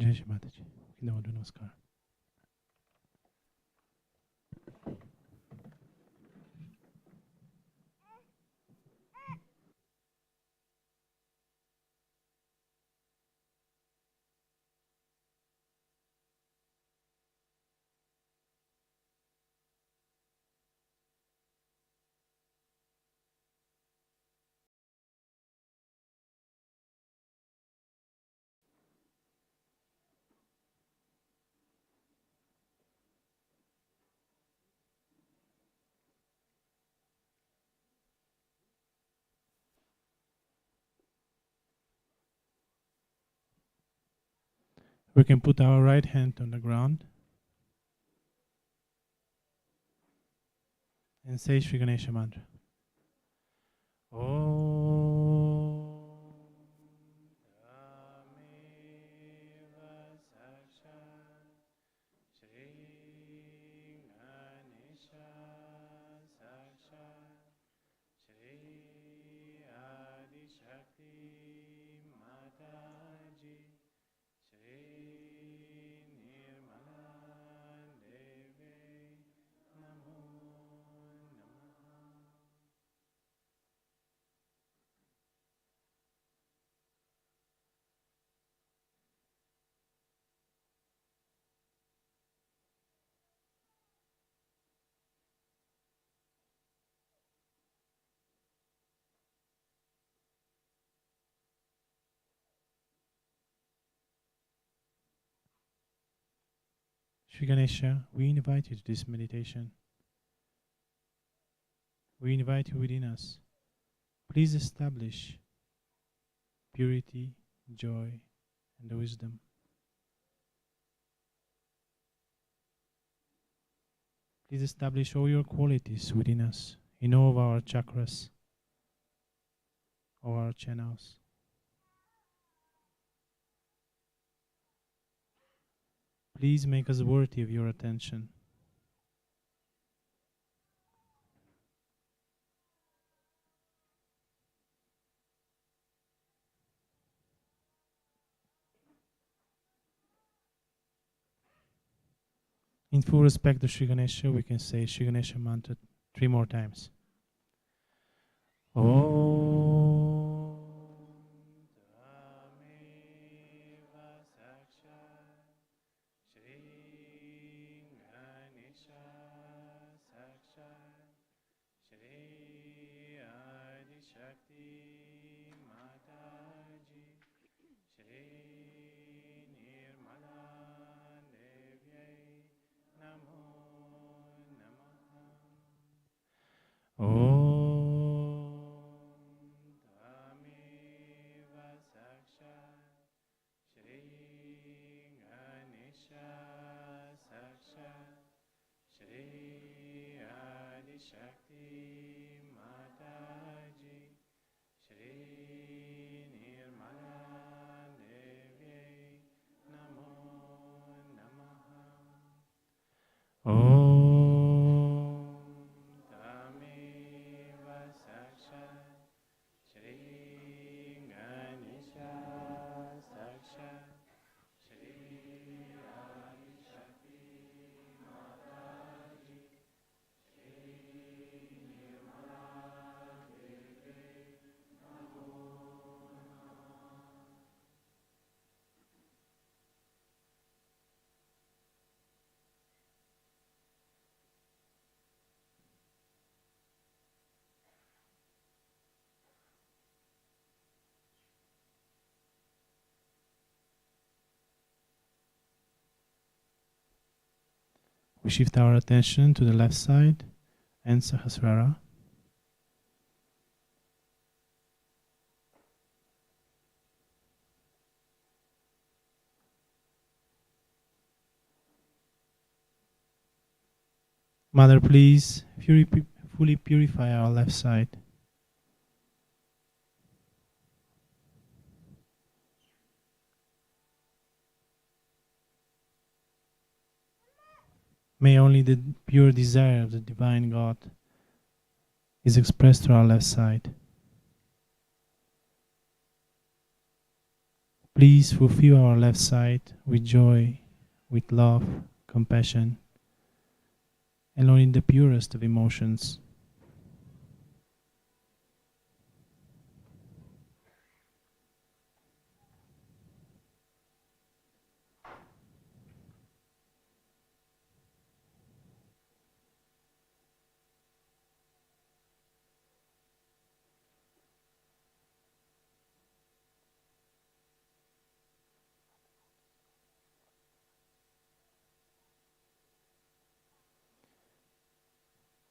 जय श्री माता जी। नमस्कार। We can put our right hand on the ground and say Shri Ganesha mantra. Om Tameva Sakshat Shri Ganesha Sakshat Shri Adi Shakti Mataji Shri Nirmala Deve Namo Namaha. Shri Ganesha, we invite you to this meditation. We invite you within us. Please establish purity, joy, and wisdom. Please establish all your qualities within us, in all of our chakras, all our channels. Please make us worthy of your attention. In full respect of Shri Ganesha, we can say Shri Ganesha mantra 3 more times. Om Tameva Sakshat Shri Ganesha Sakshat Shri Adi Shakti Mataji Shri Nirmala Devyai Namo Namaha. Om Tameva Sakshat Shri Ganesha Sakshat Shri Adi Shakti Mataji Shri Nirmala Devyai Namo Namaha. Om Tameva Sakshat Shri Ganesha Sakshat Shri Adi Shakti Mataji Shri Nirmala Devi Namo Namaha. We shift our attention to the left side and Sahasrara. Mother, please fully purify our left side. May only the pure desire of the Divine God is expressed through our left side. Please fulfill our left side with joy, with love, compassion, and only the purest of emotions.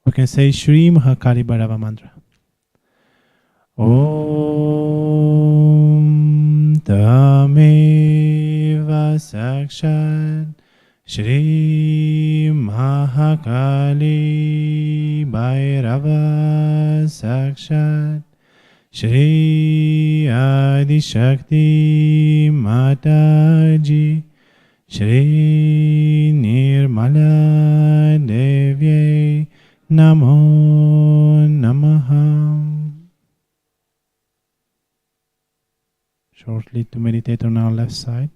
We can say Shri Mahakali Bhairava mantra. Om Tameva Sakshat Shri Mahakali Bhairava Sakshat Shri Adi Shakti Mataji Shri Nirmala Devye Namo Namaha. Shortly to meditate on our left side.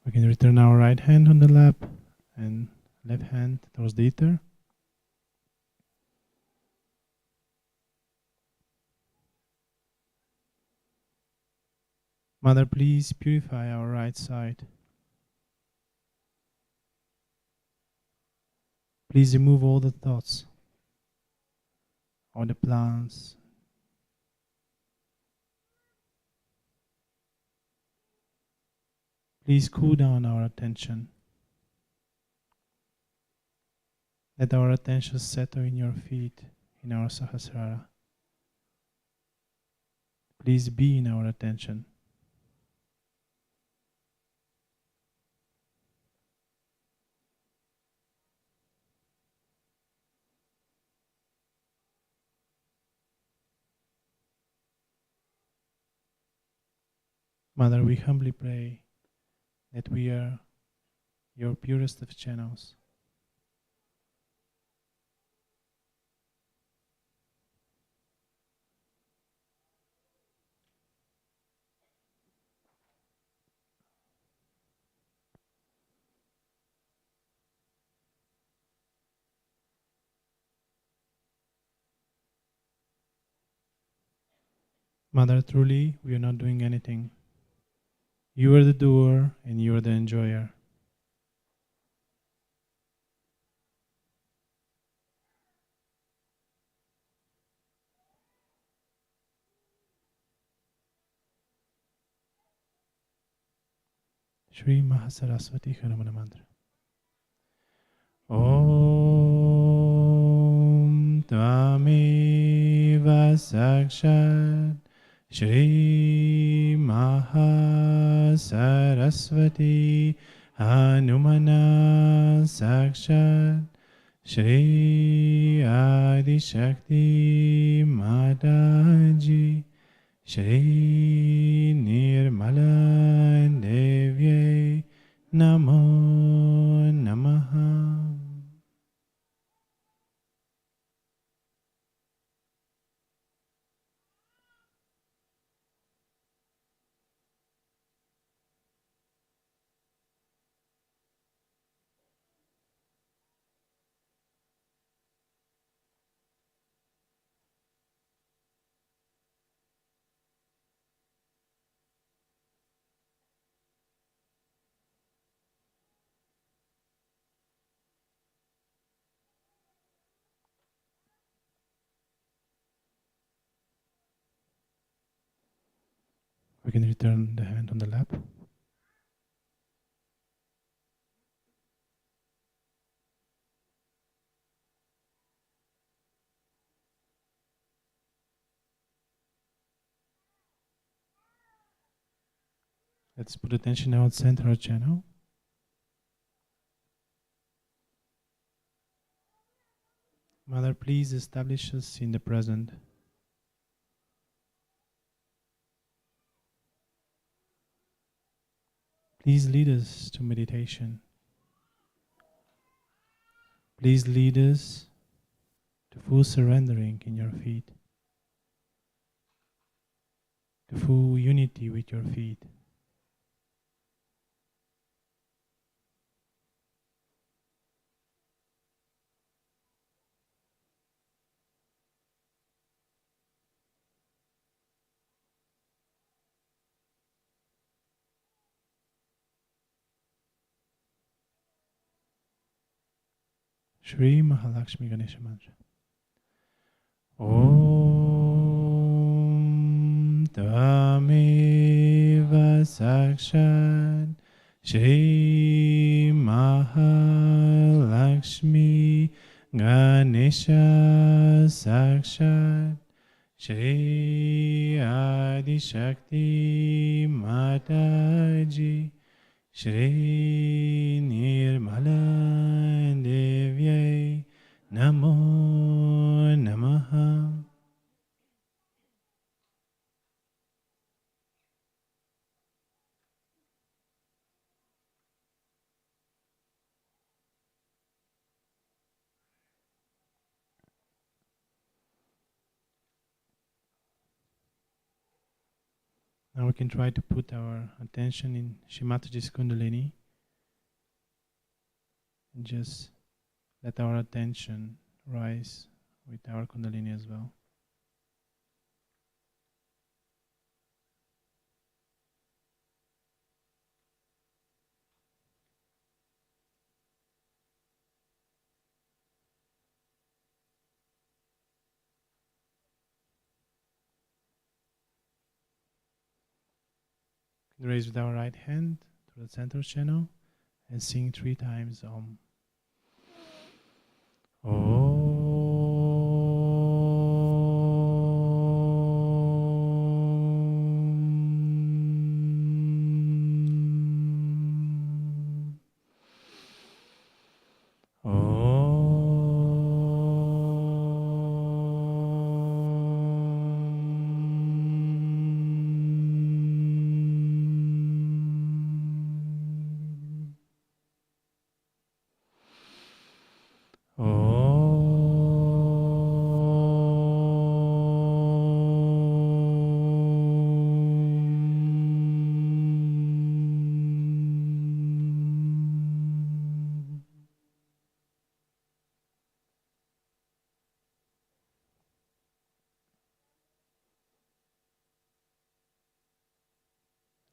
We can return our right hand on the lap and left hand towards the ether. Mother, please purify our right side. Please remove all the thoughts, all the plans. Please cool down our attention. Let our attention settle in your feet, in our Sahasrara. Please be in our attention. Mother, we humbly pray that we are your purest of channels. Mother, truly, we are not doing anything. You are the doer and you are the enjoyer. Shri Mahasaraswati Haramana Mantra. Om Tvameva Sakshat Shri Mahasaraswati Hanumana Sakshat Shri Adi Shakti Mataji Shri Nirmala Devye Namo Namaha. We can return the hand on the lap. Let's put attention now at central channel. Mother, please establish us in the present. Please lead us to meditation. Please lead us to full surrendering in your feet, to full unity with your feet. Shri Mahalakshmi Ganesha Mantra. Om Tvameva Sakshat Shri Mahalakshmi Ganesha Sakshat Shri Adi Shakti Mataji Shri Nirmala Devyai Namo Namaha. Now we can try to put our attention in Shrimataji's Kundalini and just let our attention rise with our Kundalini as well. Raise with our right hand to the center channel and sing 3 times Om.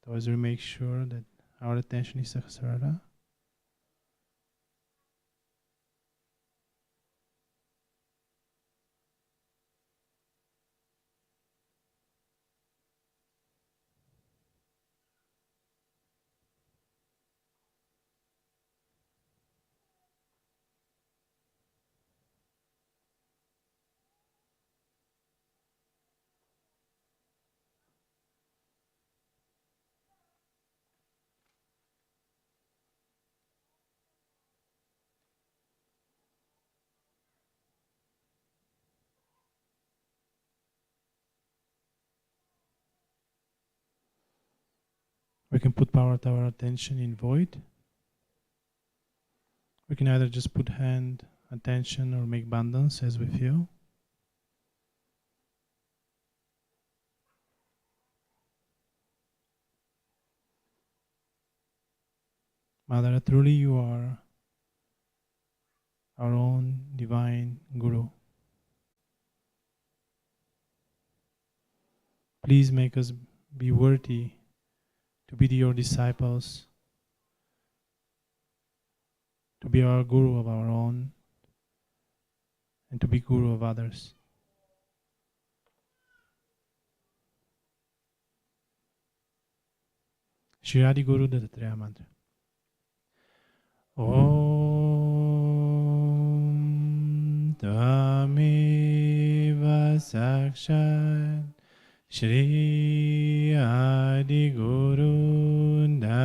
Always we make sure that our attention is Sahasrara. We can put power to our attention in void. We can either just put hand, attention, or make bandhans as we feel. Mother, truly you are our own divine Guru. Please make us be worthy to be your disciples, to be our Guru of our own, and to be Guru of others. Shri Adi Guru Dattatreya Mantra. Om Tvameva Sakshat Shri Adi Guru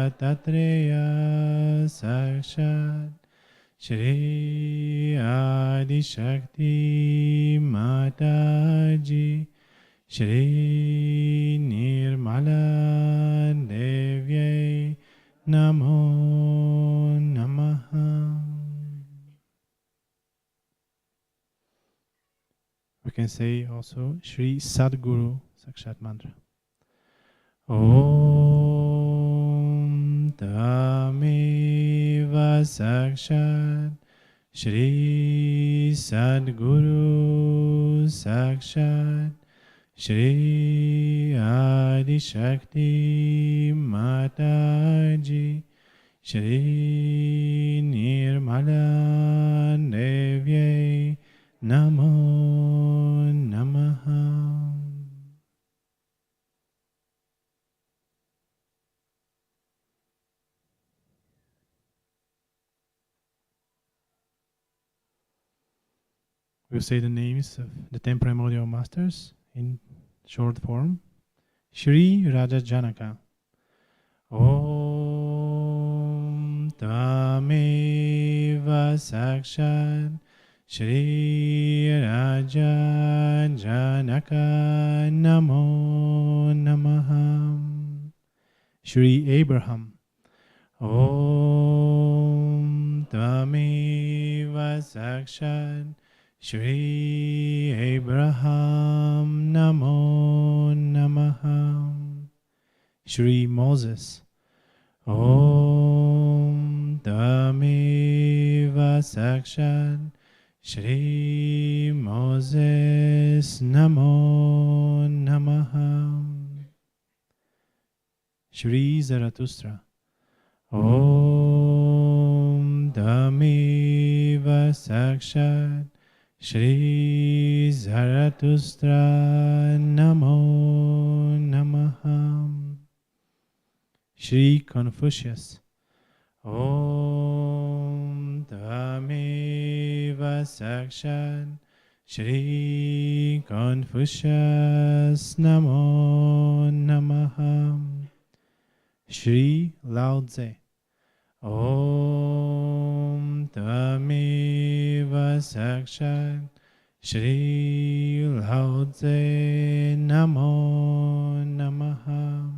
Dattatreya Sakshat Shri Adi Shakti Mataji Shri Nirmala Devye Namo Namaha. We can say also Shri Sadguru Sakshat Mantra. Om Tameva Sakshat Shri Sadguru Sakshat Shri Adi Shakti Mataji Shri Nirmala Devye Namo Namaha. We'll say the names of the 10 primordial masters in short form. Shri Raja Janaka. Om Tameva Sakshat Shri Raja Janaka Namo Namaha. Shri Abraham. Om Tameva Sakshat Shri Abraham Namo Namaha. Shri Moses. Om Tameva Sakshat Shri Moses Namo Namaha. Shri Zarathustra. Om Tameva Sakshat Shri Zarathustra Namo Namaha. Shri Confucius. Om Tameva Sakshat Shri Confucius Namo Namaha. Shri Lao Tse. Om Tameva Sakshat Shri Lao Tse Namo Namaha.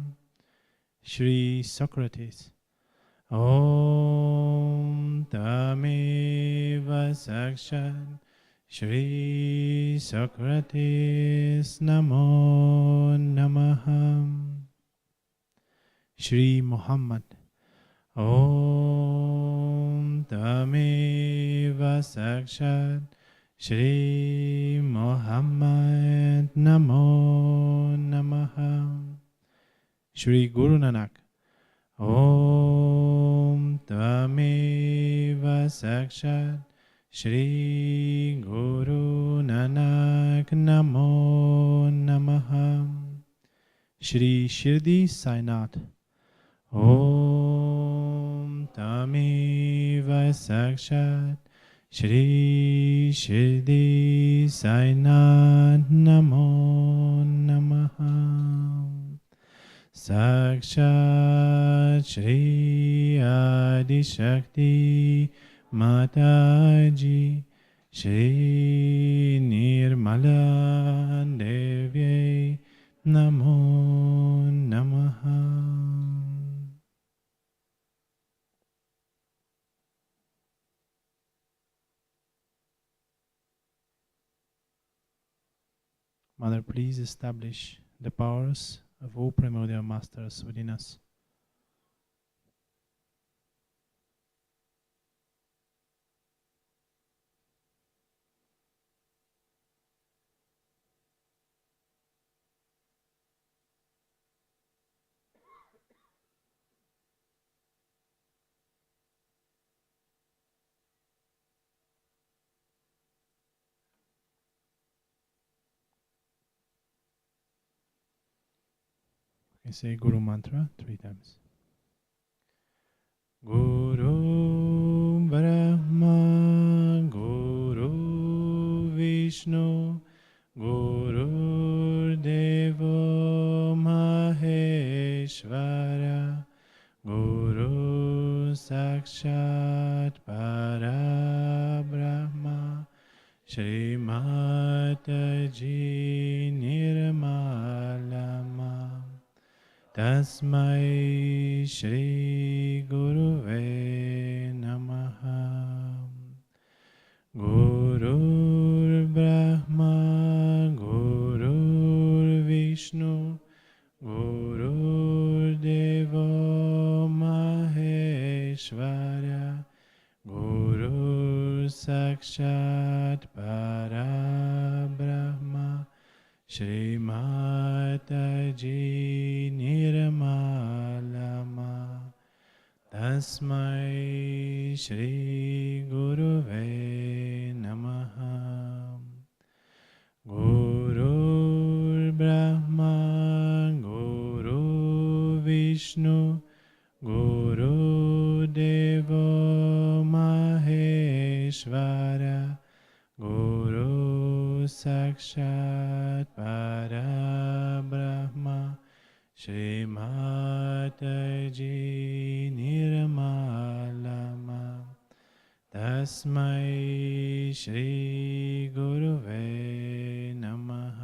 Shri Socrates. Om Tameva Sakshat Shri Socrates Namo Namaha. Shri Muhammad. Om Tameva Sakshat Shri Muhammad Namo Namaha. Shri Guru Nanak. Om Tameva Sakshat Shri Guru Nanak Namo Namaha. Shri Shirdi Sainath. Om Tameva Sakshat Shri Shirdi Sainath Namo Namaha. Sakshat Shri Adi Shakti Mataji Shri Nirmala Devye Namo Namaha. Mother, please establish the powers of all primordial masters within us. We say Guru Mantra 3 times. Guru Brahma, Guru Vishnu, Guru Devo Maheshvara, Guru Sakshat Parabrahma Shri Mataji Nirmalama Tasmai Shri Guruve Namaha. Gurur Brahma Gurur Vishnu Gurur Devo Maheshwara Guru Sakshat Parabrahma Shri Mataji Nirmalama Tasmai Shri Guruve Namaha. Gurur Brahma Guru Vishnu Guru Devo Maheshwara Guru Sakshat Parabrahma Shri Mataji Nirmalama Tasmai Shri Guruve Namaha.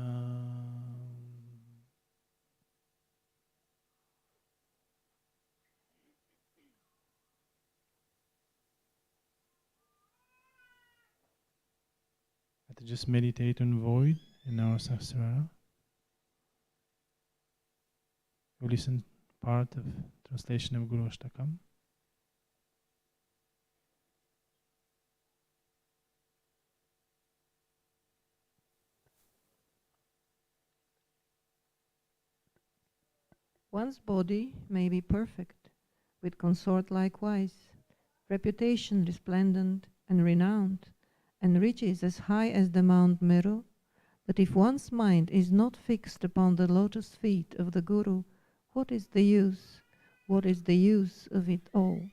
To just meditate on void in our sahasrara. We listen part of translation of Guru Ashtakam. One's body may be perfect, with consort likewise, reputation resplendent and renowned, and riches as high as the Mount Meru, but if one's mind is not fixed upon the lotus feet of the Guru, what is the use? What is the use of it all?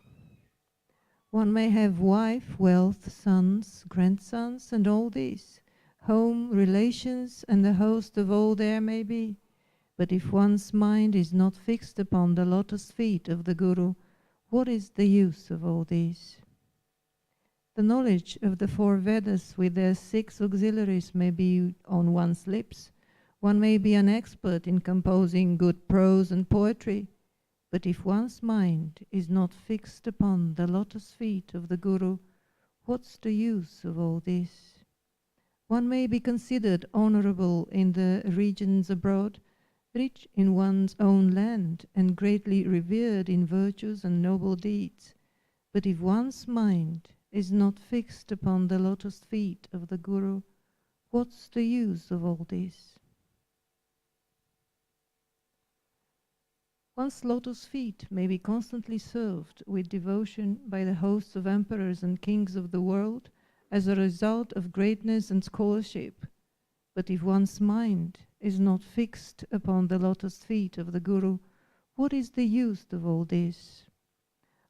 One may have wife, wealth, sons, grandsons, and all this, home, relations, and the host of all there may be. But if one's mind is not fixed upon the lotus feet of the Guru, what is the use of all this? The knowledge of the four Vedas with their 6 auxiliaries may be on one's lips. One may be an expert in composing good prose and poetry, but if one's mind is not fixed upon the lotus feet of the Guru, what's the use of all this? One may be considered honorable in the regions abroad, rich in one's own land, and greatly revered in virtues and noble deeds. But if one's mind is not fixed upon the lotus feet of the Guru, what's the use of all this? One's lotus feet may be constantly served with devotion by the hosts of emperors and kings of the world as a result of greatness and scholarship. But if one's mind is not fixed upon the lotus feet of the Guru, what is the use of all this?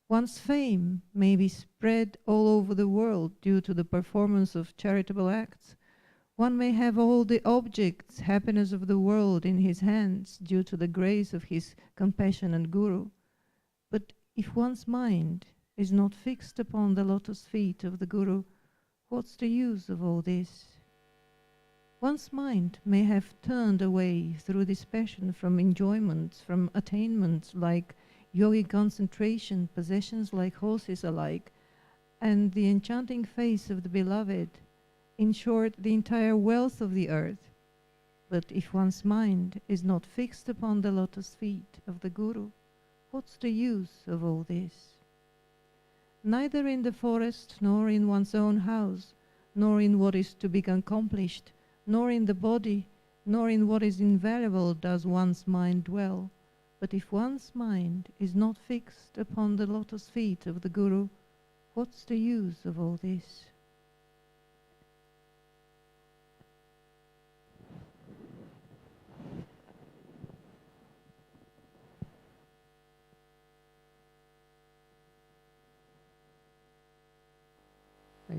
One's fame may be spread all over the world due to the performance of charitable acts. One may have all the objects, happiness of the world in his hands due to the grace of his compassionate Guru. But if one's mind is not fixed upon the lotus feet of the Guru, what's the use of all this? One's mind may have turned away through this passion from enjoyments, from attainments like yogic concentration, possessions like horses alike, and the enchanting face of the beloved, in short, the entire wealth of the earth. But if one's mind is not fixed upon the lotus feet of the Guru, what's the use of all this? Neither in the forest, nor in one's own house, nor in what is to be accomplished, nor in the body, nor in what is invaluable does one's mind dwell. But if one's mind is not fixed upon the lotus feet of the Guru, what's the use of all this?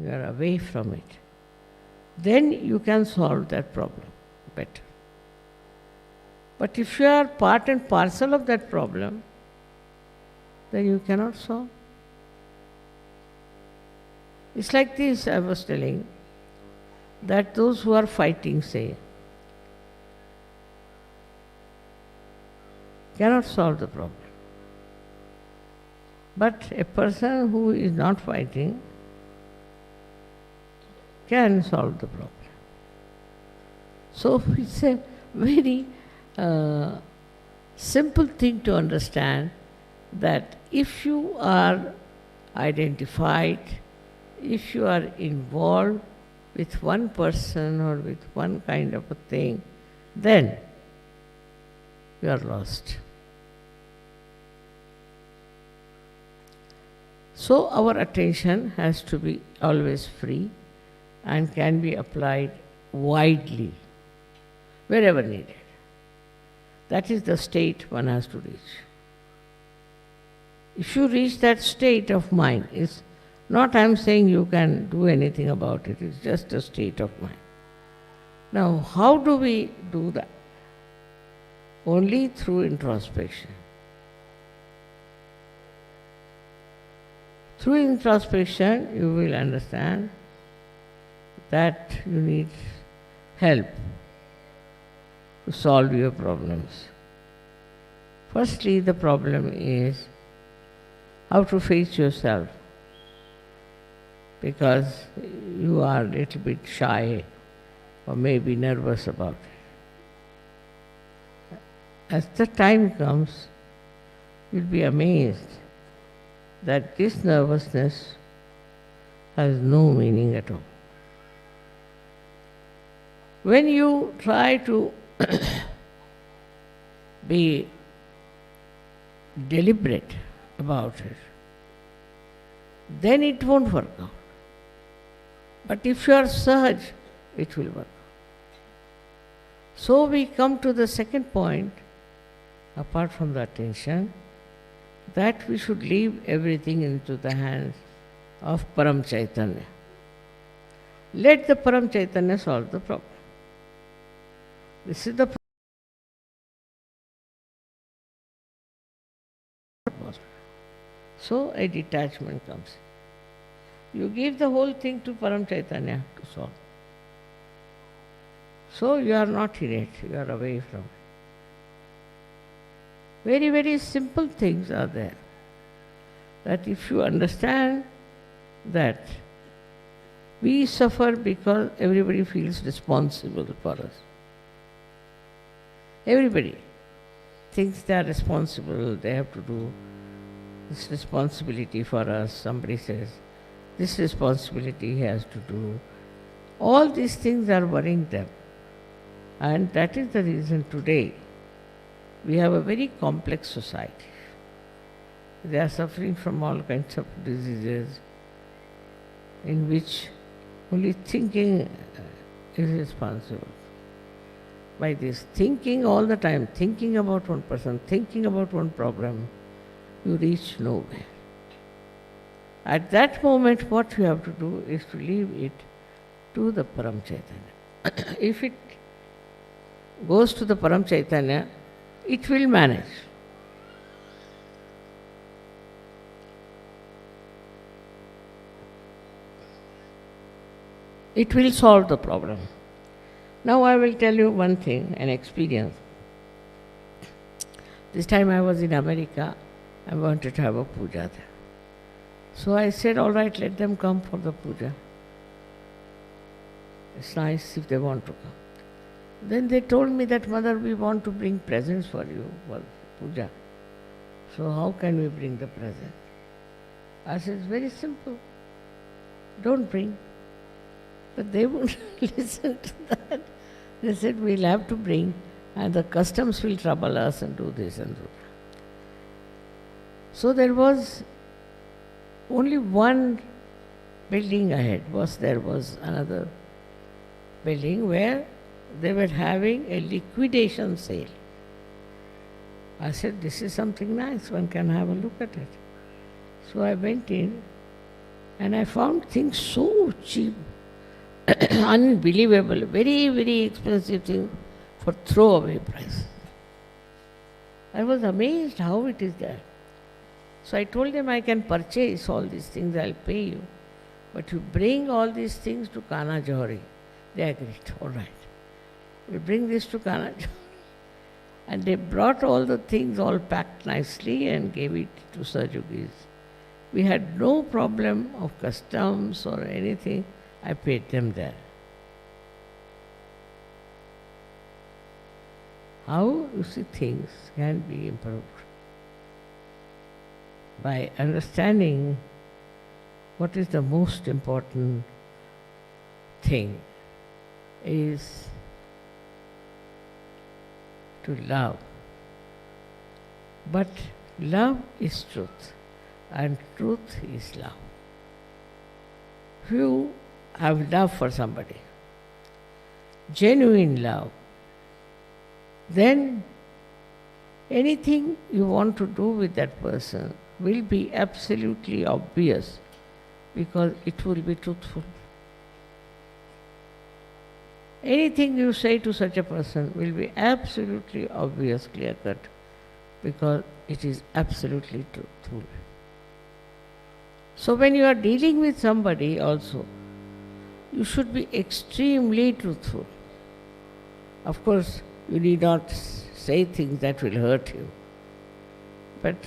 You are away from it. Then you can solve that problem better. But if you are part and parcel of that problem, then you cannot solve. It's like this, I was telling, that those who are fighting, say, cannot solve the problem. But a person who is not fighting can solve the problem. So it's a very simple thing to understand that if you are identified, if you are involved with one person or with one kind of a thing, then you are lost. So our attention has to be always free and can be applied widely, wherever needed. That is the state one has to reach. If you reach that state of mind, it's not I'm saying you can do anything about it, it's just a state of mind. Now, how do we do that? Only through introspection. Through introspection, you will understand that you need help to solve your problems. Firstly, the problem is how to face yourself, because you are a little bit shy or maybe nervous about it. As the time comes, you'll be amazed that this nervousness has no meaning at all. When you try to be deliberate about it, then it won't work out. But if you are sahaj, it will work. So we come to the second point, apart from the attention, that we should leave everything into the hands of Param Chaitanya. Let the Param Chaitanya solve the problem. This is the problem. So a detachment comes. You give the whole thing to Param Chaitanya to solve. So you are not in it, you are away from it. Very, very simple things are there. That if you understand that we suffer because everybody feels responsible for us. Everybody thinks they are responsible, they have to do this responsibility for us. Somebody says, this responsibility he has to do. All these things are worrying them. And that is the reason today we have a very complex society. They are suffering from all kinds of diseases in which only thinking is responsible. By this thinking all the time, thinking about one person, thinking about one problem, you reach nowhere. At that moment, what you have to do is to leave it to the Param Chaitanya. If it goes to the Param Chaitanya, it will manage. It will solve the problem. Now I will tell you one thing, an experience. This time I was in America, I wanted to have a puja there. So I said, all right, let them come for the puja. It's nice if they want to come. Then they told me that, Mother, we want to bring presents for you for puja. So how can we bring the present? I said, it's very simple. Don't bring. But they wouldn't listen to that. They said, we'll have to bring, and the customs will trouble us and do this and do that. So there was only one building ahead. There was another building where they were having a liquidation sale. I said, this is something nice, one can have a look at it. So I went in and I found things so cheap, unbelievable, very, very expensive thing for throwaway price. I was amazed how it is there. So I told them, I can purchase all these things, I'll pay you. But you bring all these things to Kana Johari. They agreed, all right. We bring this to Kana Johari. And they brought all the things all packed nicely and gave it to Sajogis. We had no problem of customs or anything. I paid them there. How, you see, things can be improved? By understanding what is the most important thing is to love. But love is truth, and truth is love. If you have love for somebody, genuine love, then anything you want to do with that person will be absolutely obvious because it will be truthful. Anything you say to such a person will be absolutely obvious, clear-cut, because it is absolutely truthful. So when you are dealing with somebody also, you should be extremely truthful. Of course, you need not say things that will hurt you, but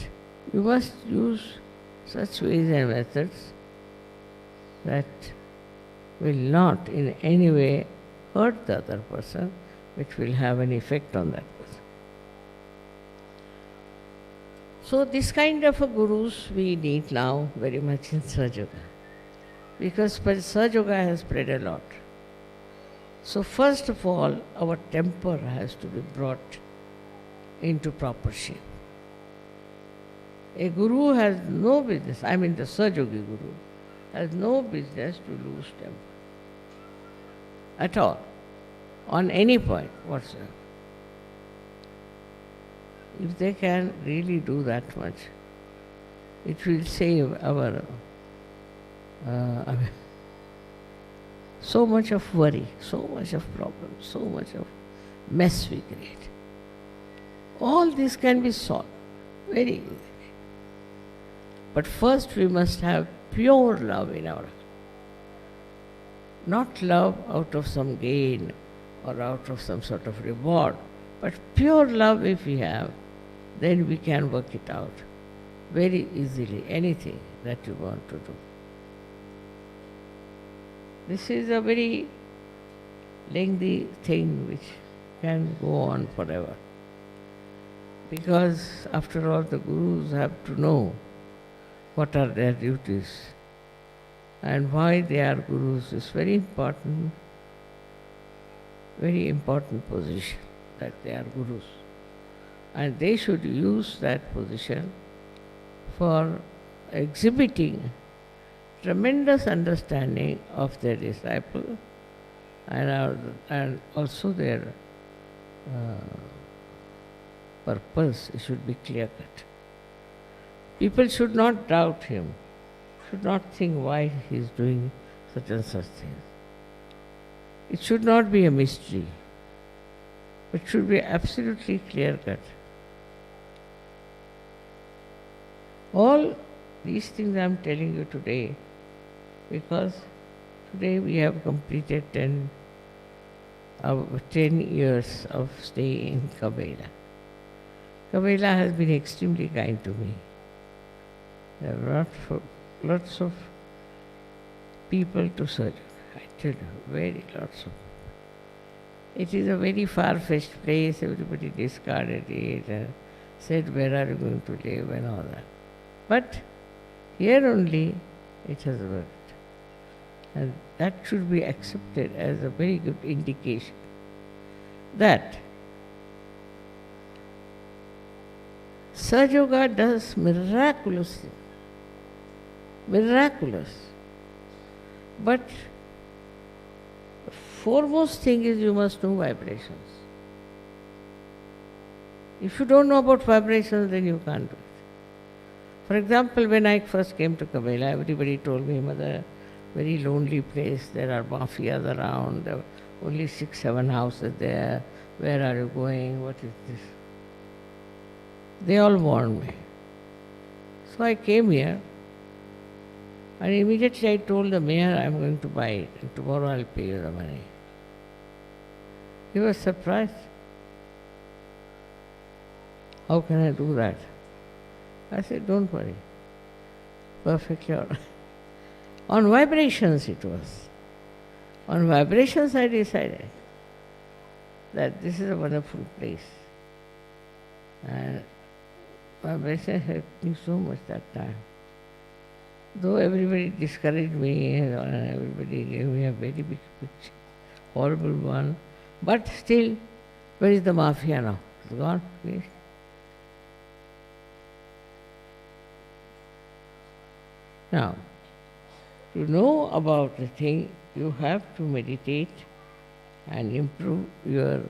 you must use such ways and methods that will not in any way hurt the other person, which will have an effect on that person. So this kind of a gurus we need now very much in Sahaja Yoga, because Sahaja Yoga has spread a lot. So first of all, our temper has to be brought into proper shape. A guru has no business, I mean the Sahaja Yogi guru, has no business to lose temper at all, on any point whatsoever. If they can really do that much, it will save our so much of worry, so much of problems, so much of mess we create. All this can be solved very easily. But first we must have pure love in our heart. Not love out of some gain or out of some sort of reward, but pure love if we have, then we can work it out very easily, anything that you want to do. This is a very lengthy thing which can go on forever. Because after all, the gurus have to know what are their duties and why they are gurus. It's very important position that they are gurus. And they should use that position for exhibiting tremendous understanding of their disciple and also their purpose should be clear-cut. People should not doubt him, should not think why he is doing such and such things. It should not be a mystery. It should be absolutely clear-cut. All these things I am telling you today because today we have completed 10 years of stay in Kabela. Kabela has been extremely kind to me. There are lots of people to serve. I tell you, very lots of. It is a very far-fetched place. Everybody discarded it and said, where are you going to live and all that. But here only it has worked. And that should be accepted as a very good indication that Sahaja Yoga does miraculous things. Miraculous. But the foremost thing is you must know vibrations. If you don't know about vibrations, then you can't do it. For example, when I first came to Kabela, everybody told me, Mother, very lonely place, there are mafias around, there are only 6-7 houses there, where are you going, what is this? They all warned me. So I came here and immediately I told the mayor I'm going to buy it and tomorrow I'll pay you the money. He was surprised. How can I do that? I said, don't worry. Perfectly all right. On vibrations it was. On vibrations I decided that this is a wonderful place. And vibration helped me so much that time. Though everybody discouraged me and everybody gave me a very big picture, horrible one, but still, where is the mafia now? It's gone, please. Now, to know about the thing, you have to meditate and improve your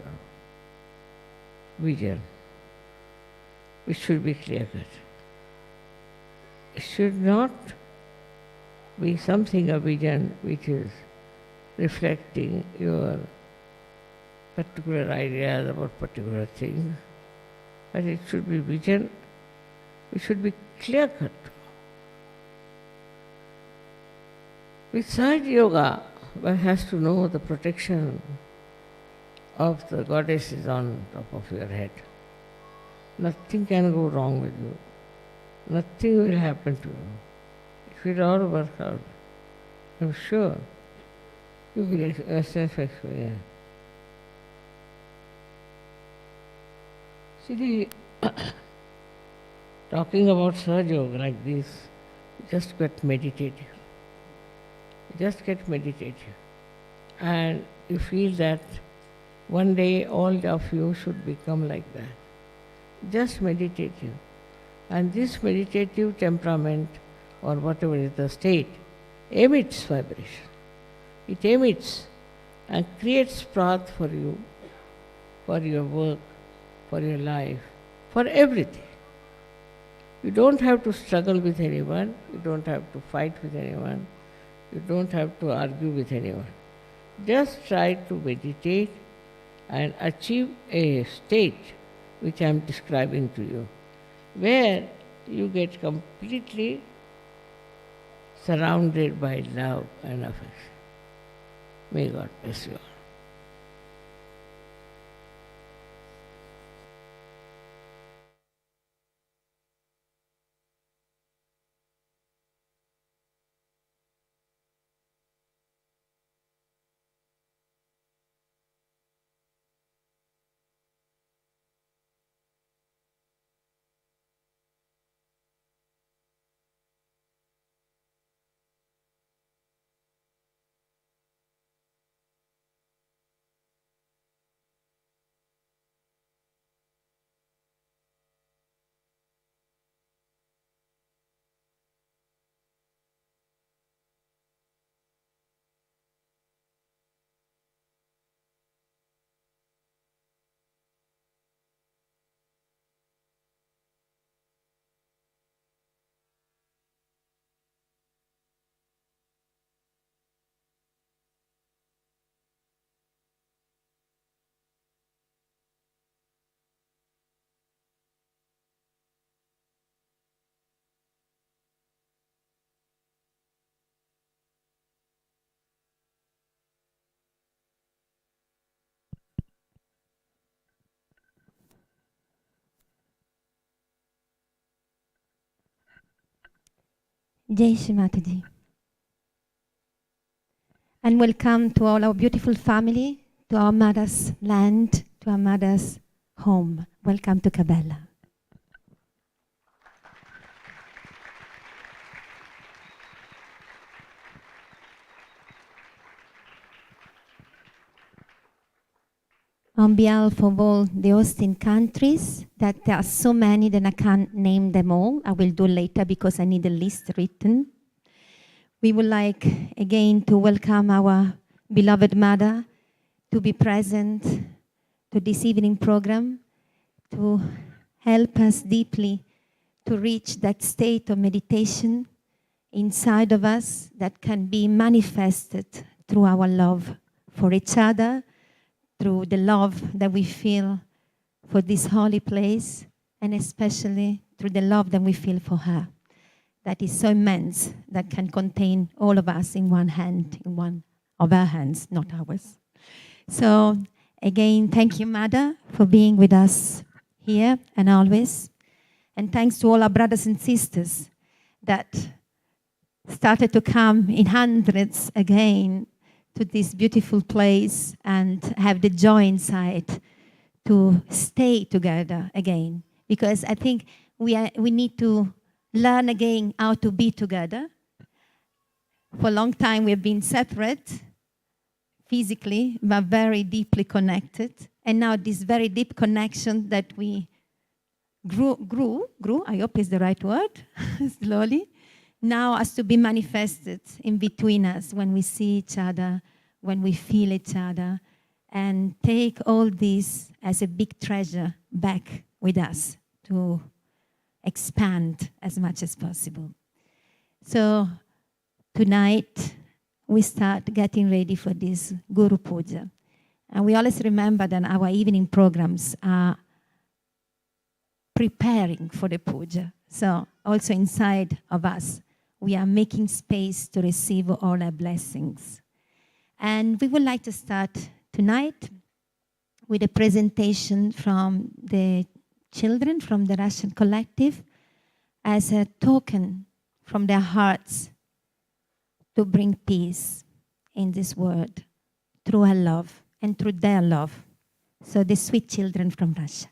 vision, which should be clear-cut. It should not be something, a vision, which is reflecting your particular ideas about particular things, but it should be vision, which should be clear-cut. With Sahaja Yoga, one has to know the protection of the goddess is on top of your head. Nothing can go wrong with you. Nothing will happen to you. It will all work out. I'm sure you will self-experience. See, talking about Sahaja Yoga like this, you just get meditative. Just get meditative. And you feel that one day all of you should become like that. Just meditative. And this meditative temperament, or whatever is the state, emits vibration. It emits and creates path for you, for your work, for your life, for everything. You don't have to struggle with anyone. You don't have to fight with anyone. You don't have to argue with anyone. Just try to meditate and achieve a state which I am describing to you, where you get completely surrounded by love and affection. May God bless you all. Jai Shri Mataji. And welcome to all our beautiful family, to our mother's land, to our mother's home. Welcome to Kabbalah. On behalf of all the hosting countries, that there are so many that I can't name them all. I will do later because I need a list written. We would like again to welcome our beloved mother to be present to this evening program, to help us deeply to reach that state of meditation inside of us that can be manifested through our love for each other, through the love that we feel for this holy place, and especially through the love that we feel for her. that is so immense that can contain all of us in one hand, in one of our hands, not ours. So again, thank you, Mother, for being with us here and always. And thanks to all our brothers and sisters that started to come in hundreds again to this beautiful place and have the joy inside to stay together again. Because I think we need to learn again how to be together. For a long time we have been separate physically, but very deeply connected. And now this very deep connection that we grew, I hope is the right word, slowly, now has to be manifested in between us when we see each other, when we feel each other, and take all this as a big treasure back with us to expand as much as possible. So tonight we start getting ready for this Guru Puja. And we always remember that our evening programs are preparing for the puja. So also inside of us, we are making space to receive all our blessings. And we would like to start tonight with a presentation from the children from the Russian collective as a token from their hearts to bring peace in this world through our love and through their love. So the sweet children from Russia.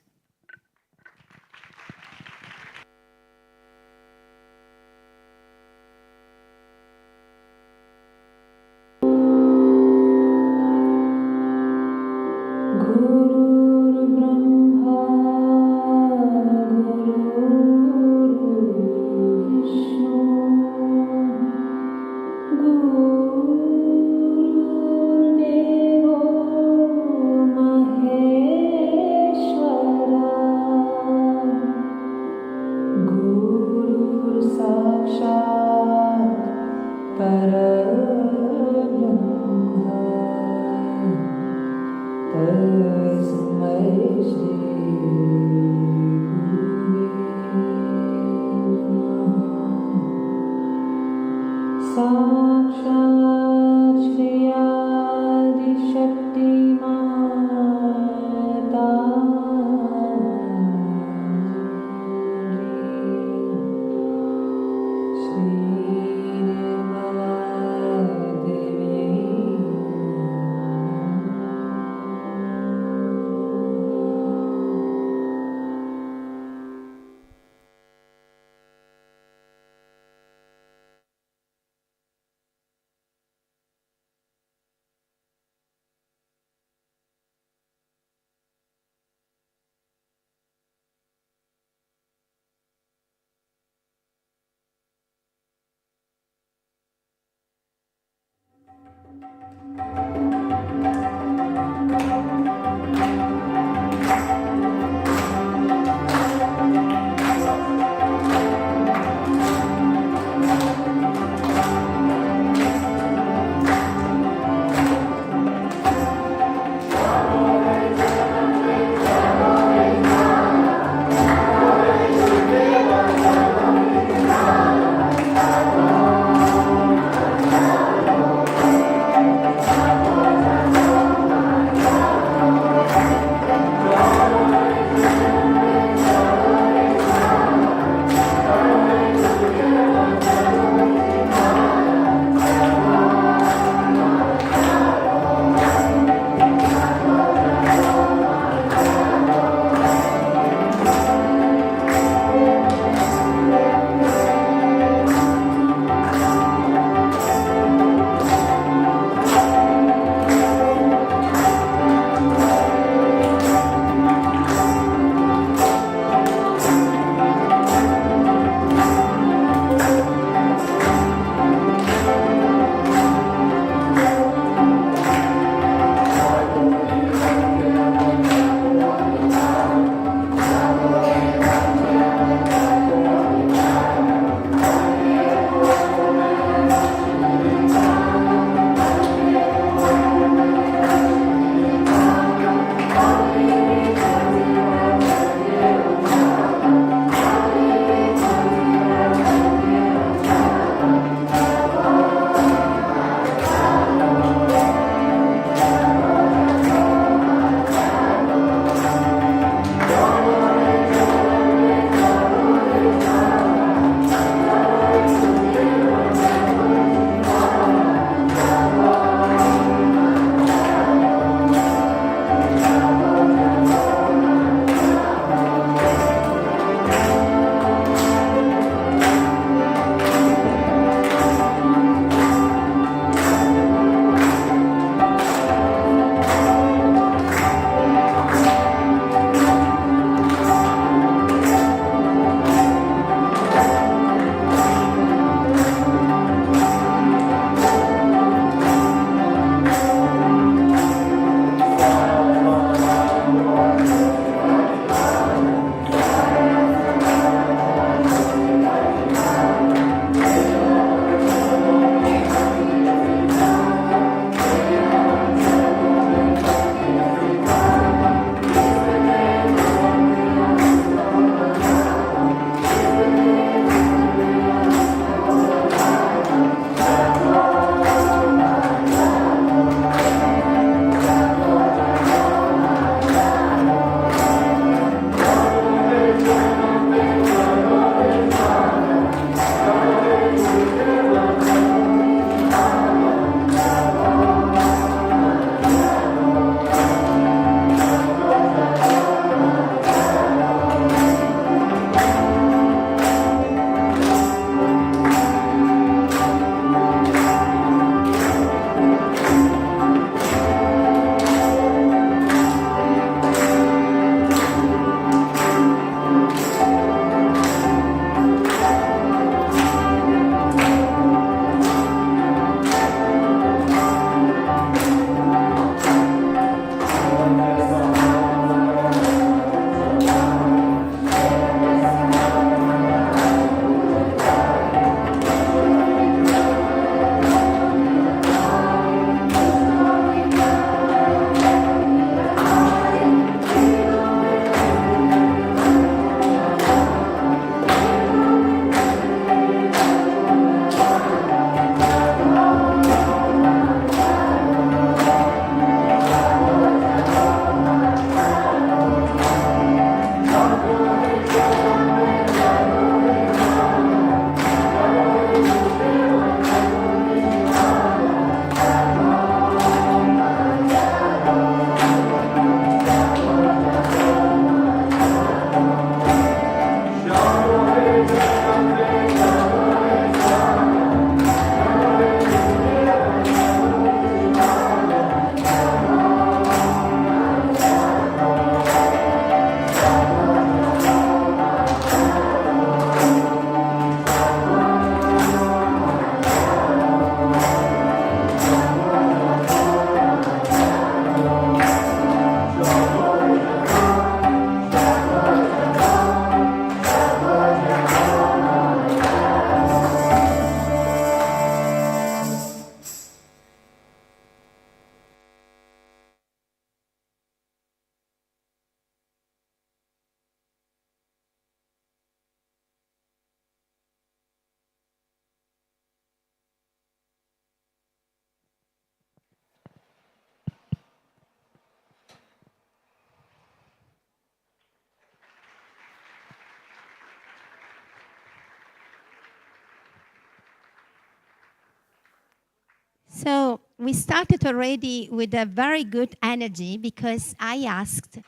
So we started already with a very good energy because I asked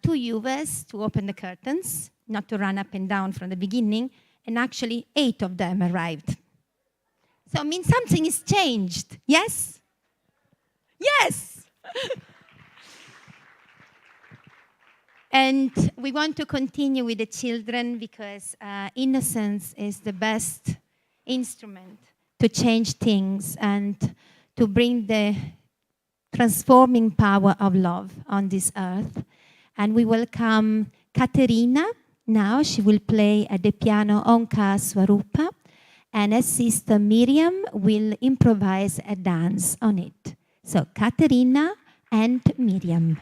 two viewers to open the curtains, not to run up and down from the beginning, and actually 8 of them arrived. So it means something is changed, yes? Yes! And we want to continue with the children because innocence is the best instrument to change things and to bring the transforming power of love on this earth. And we welcome Katerina. Now she will play at the piano Omkar Swarupa, and her sister Miriam will improvise a dance on it. So Katerina and Miriam.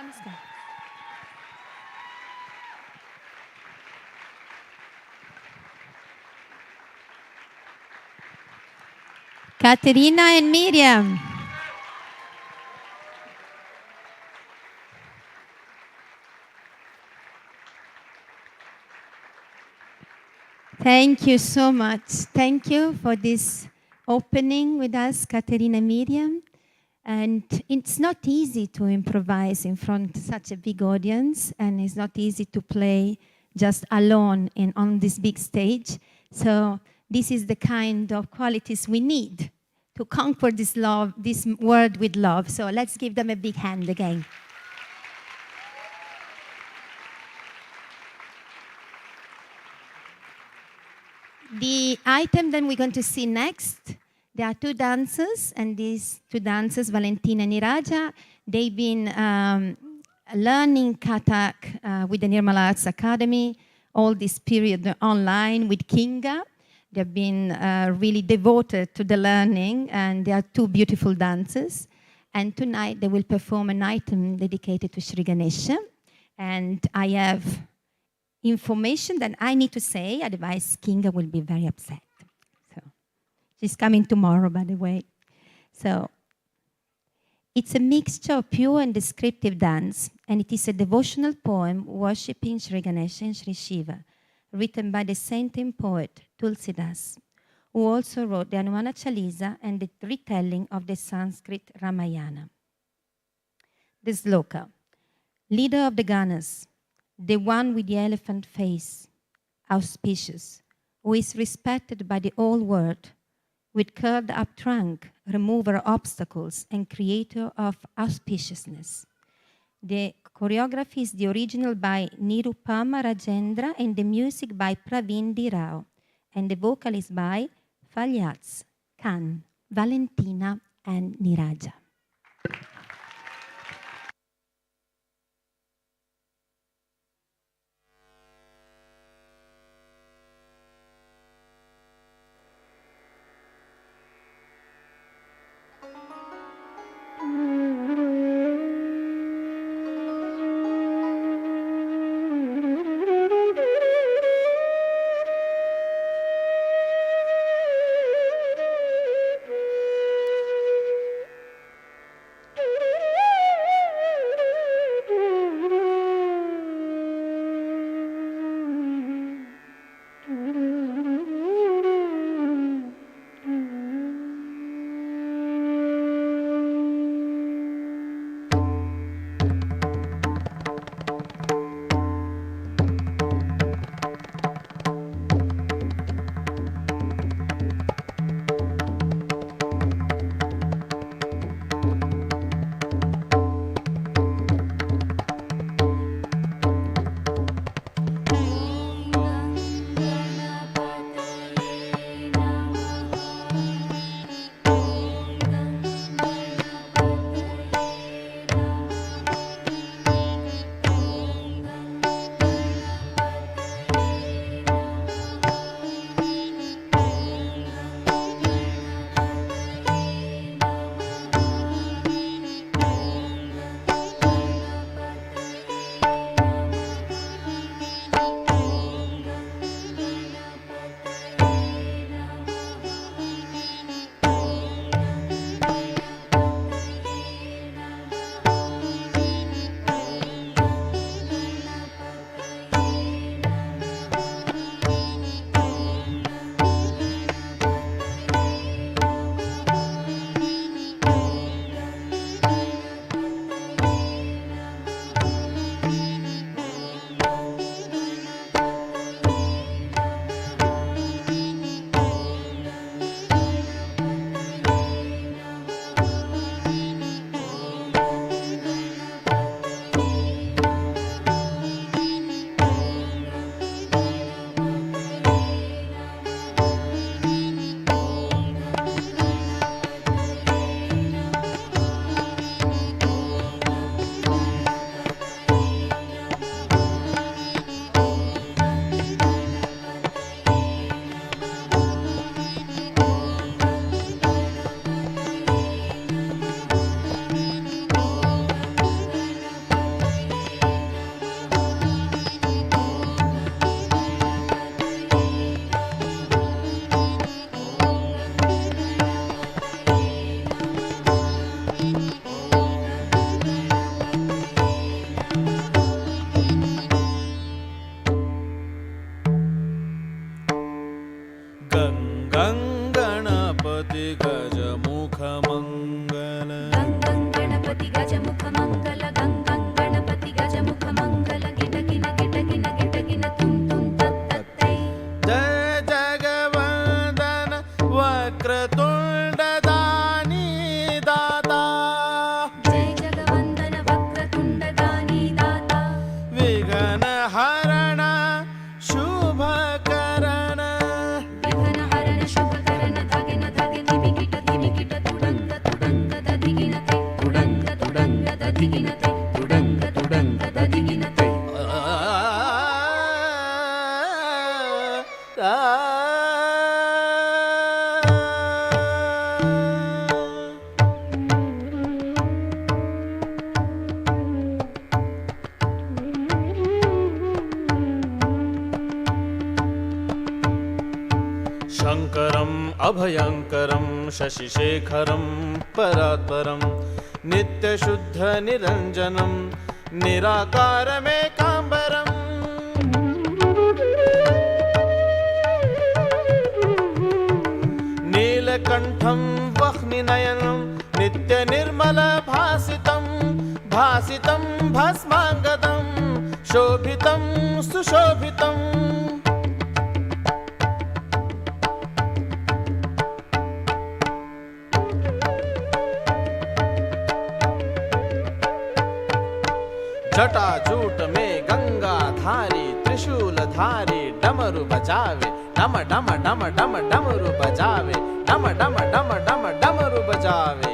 Namaskar. Katerina and Miriam. Thank you so much. Thank you for this opening with us, Katerina and Miriam. And it's not easy to improvise in front of such a big audience, and it's not easy to play just alone on this big stage. So this is the kind of qualities we need to conquer this love, this world with love. So let's give them a big hand again. The item that we're going to see next, there are two dancers, and these two dancers, Valentina and Niraja, they've been learning Kathak with the Nirmal Arts Academy all this period online with Kinga. They've been really devoted to the learning, and they are two beautiful dancers. And tonight they will perform an item dedicated to Shri Ganesha. And I have information that I need to say, otherwise Kinga will be very upset. So she's coming tomorrow, by the way. So it's a mixture of pure and descriptive dance, and it is a devotional poem worshipping Shri Ganesha and Shri Shiva, written by the saint and poet Tulsidas, who also wrote the Hanumana Chalisa and the retelling of the Sanskrit Ramayana. The sloka, leader of the Ganas, the one with the elephant face, auspicious, who is respected by the whole world, with curved up trunk, remover of obstacles, and creator of auspiciousness. The choreography is the original by Nirupama Rajendra and the music by Praveen D. Rao, and the vocal is by Falyats, Khan, Valentina, and Niraja. ததிகினதை துடங்க துடங்க ததிகினதை शङ्करम् अभयङ्करं शशिशेखरं परात्परं नित्यशुद्धनिरञ्जनं निराकारमेकाम्बरम् नीलकण्ठं वह्निनयनं नित्यनिर्मलभासितं भासितं भस्माङ्गदं शोभितं सुशोभितम् जटाजूट में गंगाधारी त्रिशूलधारी डमरू बजावे डम डम डम डम डमरू बजावे डम डम डम डम डमरू बजावे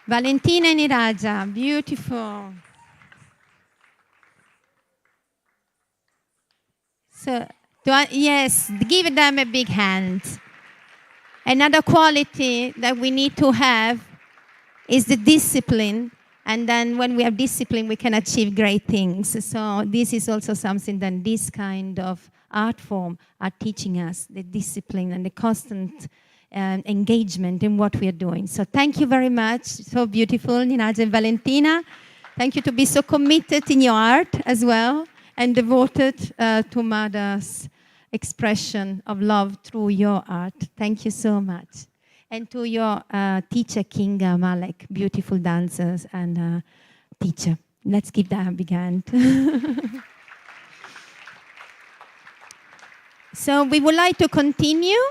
Valentina and Iraja, beautiful. So, yes, give them a big hand. Another quality that we need to have is the discipline. And then when we have discipline, we can achieve great things. So this is also something that this kind of art form are teaching us, the discipline and the constant engagement in what we are doing. So thank you very much. So beautiful, Niraja and Valentina. Thank you to be so committed in your art as well and devoted to Mother's expression of love through your art. Thank you so much. And to your teacher, Kinga Malek, beautiful dancers and teacher. Let's give that a big hand. So we would like to continue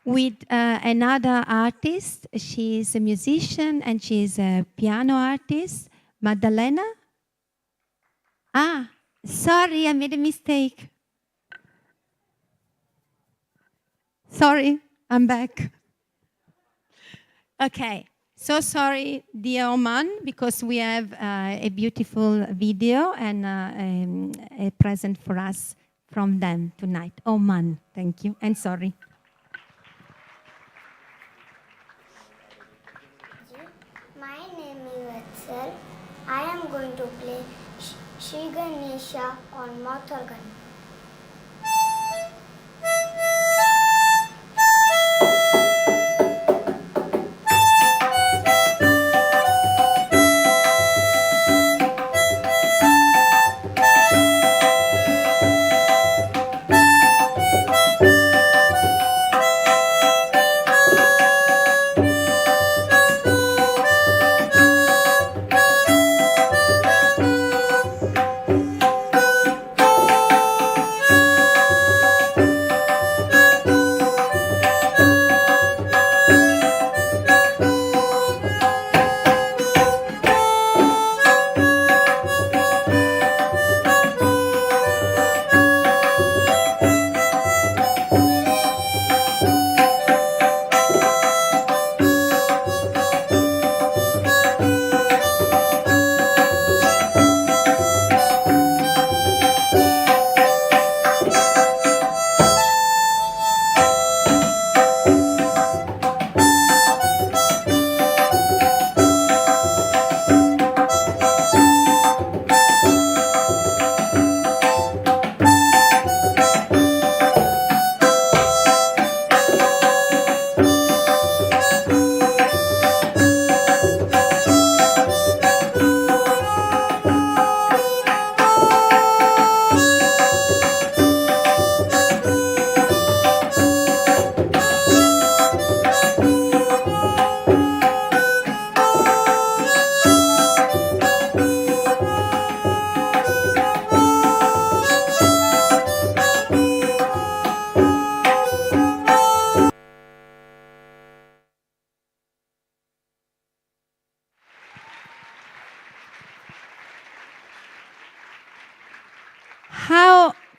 with another artist. She is a musician and she is a piano artist, Maddalena. Sorry, I made a mistake. Sorry, I'm back. Okay, so sorry, dear Oman, because we have a beautiful video and a present for us from them tonight. Oman, thank you, and sorry. My name is Vatsal. I am going to play Shri Ganesha on mouth organ.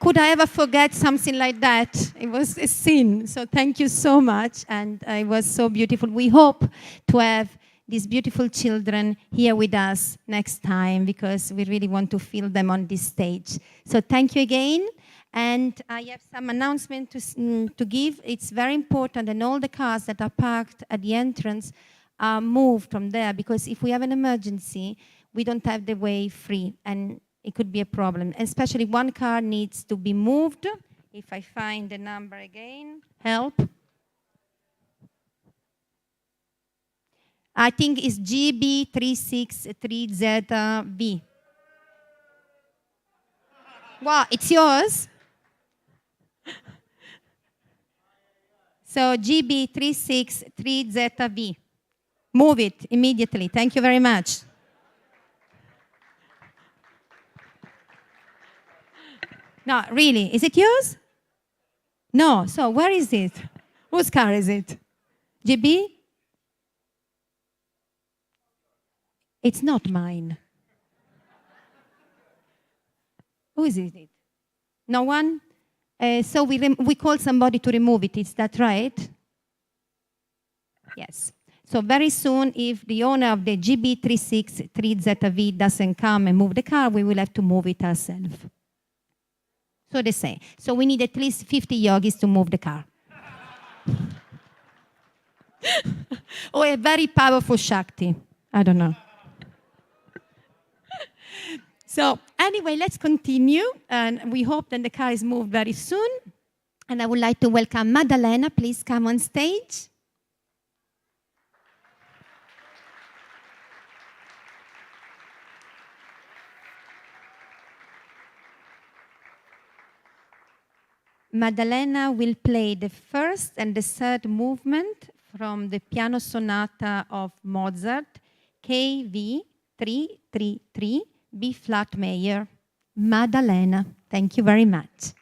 could I ever forget something like that? It was a sin. So thank you so much. And it was so beautiful. We hope to have these beautiful children here with us next time because we really want to feel them on this stage. So thank you again. And I have some announcement to give. It's very important, and all the cars that are parked at the entrance are moved from there, because if we have an emergency, we don't have the way free, and it could be a problem. Especially one car needs to be moved. If I find the number again, help. I think it's GB363ZV. Wow, it's yours? So GB363ZV. Move it immediately. Thank you very much. No, really, is it yours? No, so where is it? Whose car is it? GB? It's not mine. Who is it? No one? So we call somebody to remove it, is that right? Yes. So very soon, if the owner of the GB363ZV doesn't come and move the car, we will have to move it ourselves. So they say. So we need at least 50 yogis to move the car. Or a very powerful Shakti. I don't know. So anyway, let's continue. And we hope that the car is moved very soon. And I would like to welcome Maddalena. Please come on stage. Maddalena will play the first and the third movement from the piano sonata of Mozart, KV 333, B flat major. Maddalena, thank you very much.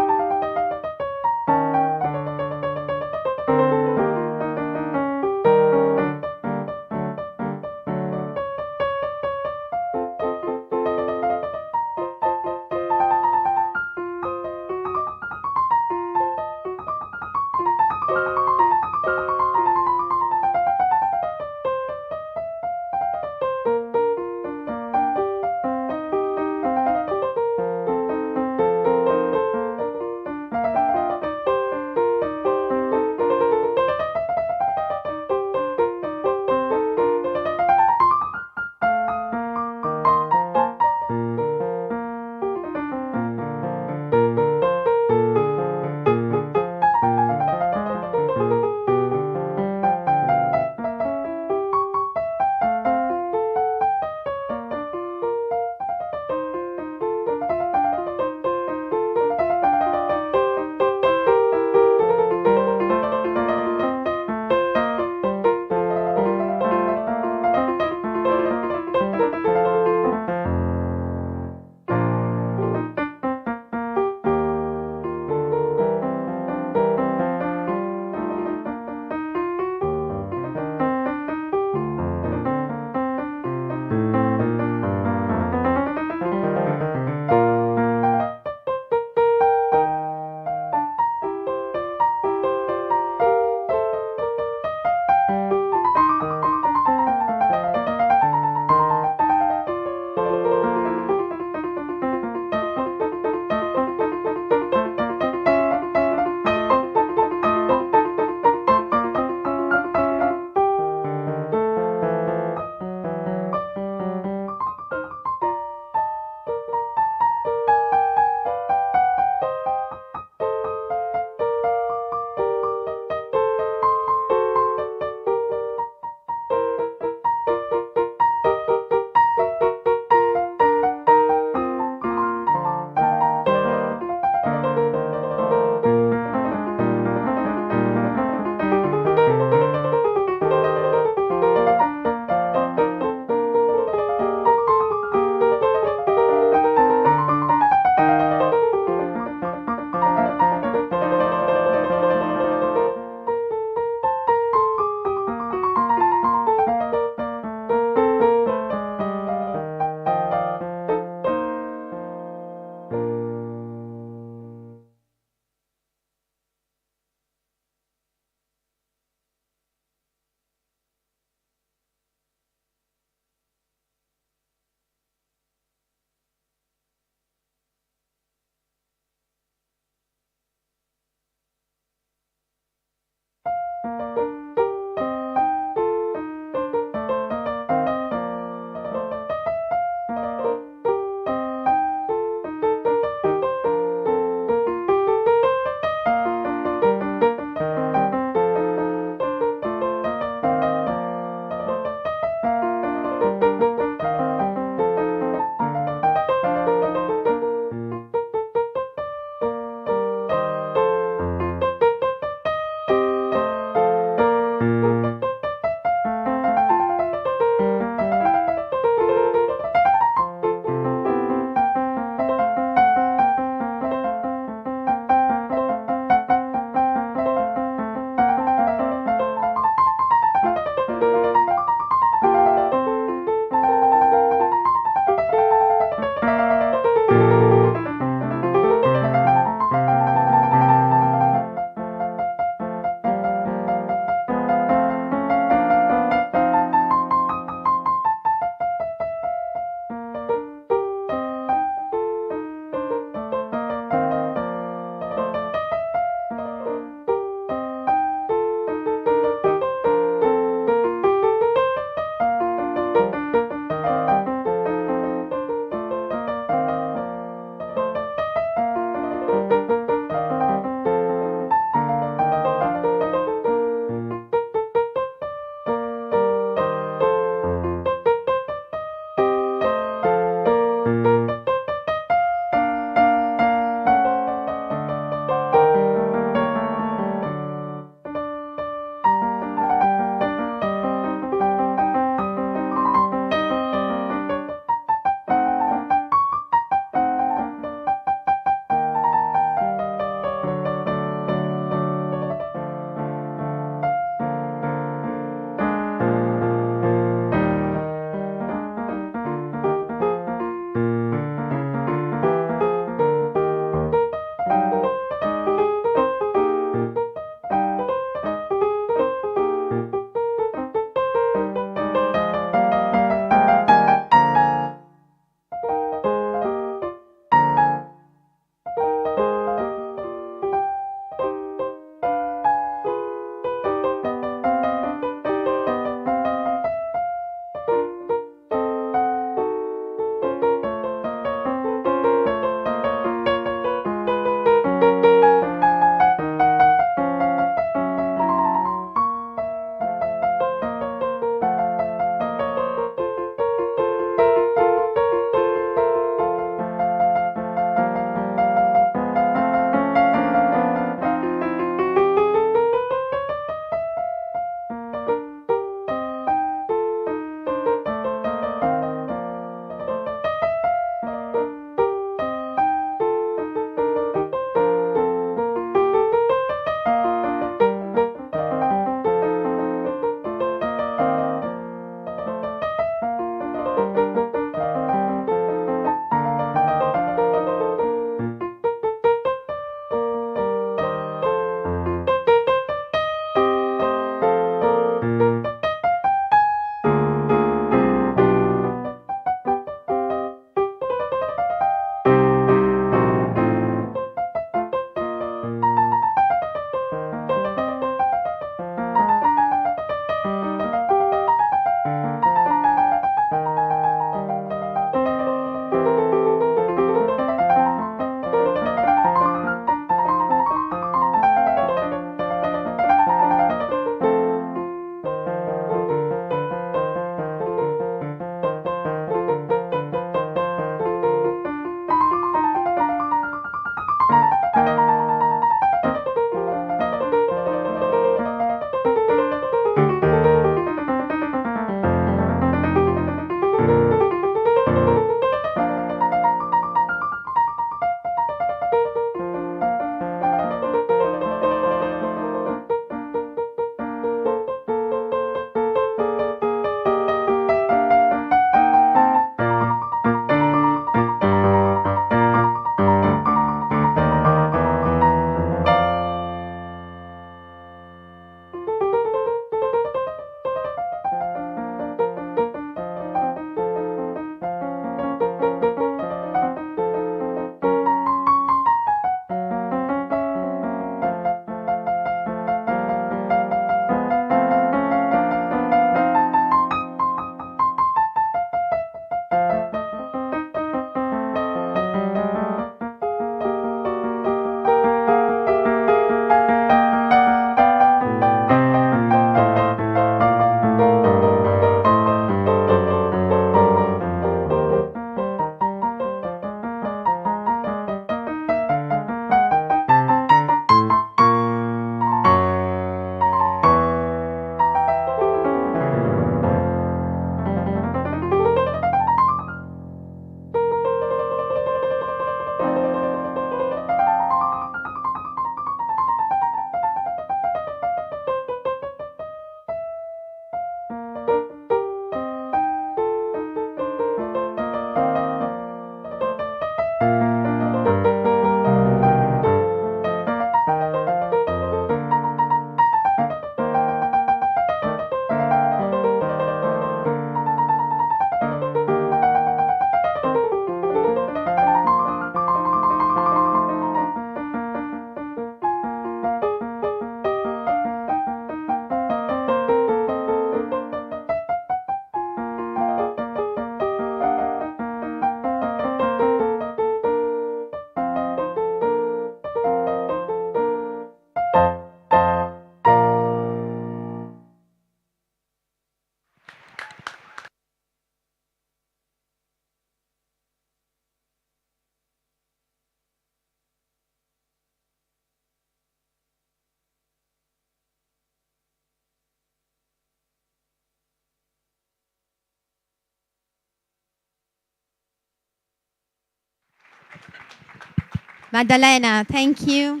Maddalena, thank you.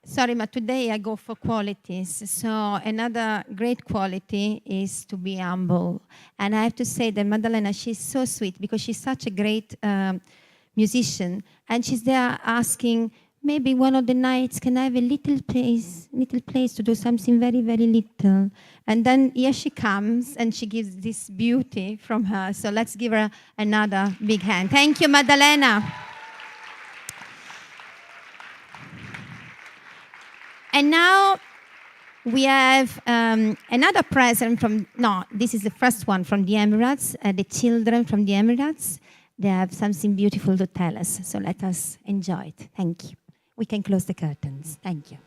Sorry, but today I go for qualities. So another great quality is to be humble. And I have to say that Maddalena, she's so sweet because she's such a great musician. And she's there asking, maybe one of the nights, can I have a little place to do something very, very little? And then here she comes and she gives this beauty from her. So let's give her another big hand. Thank you, Maddalena. And now we have another present from, no, this is the first one from the Emirates, the children from the Emirates. They have something beautiful to tell us, so let us enjoy it. Thank you. We can close the curtains. Thank you.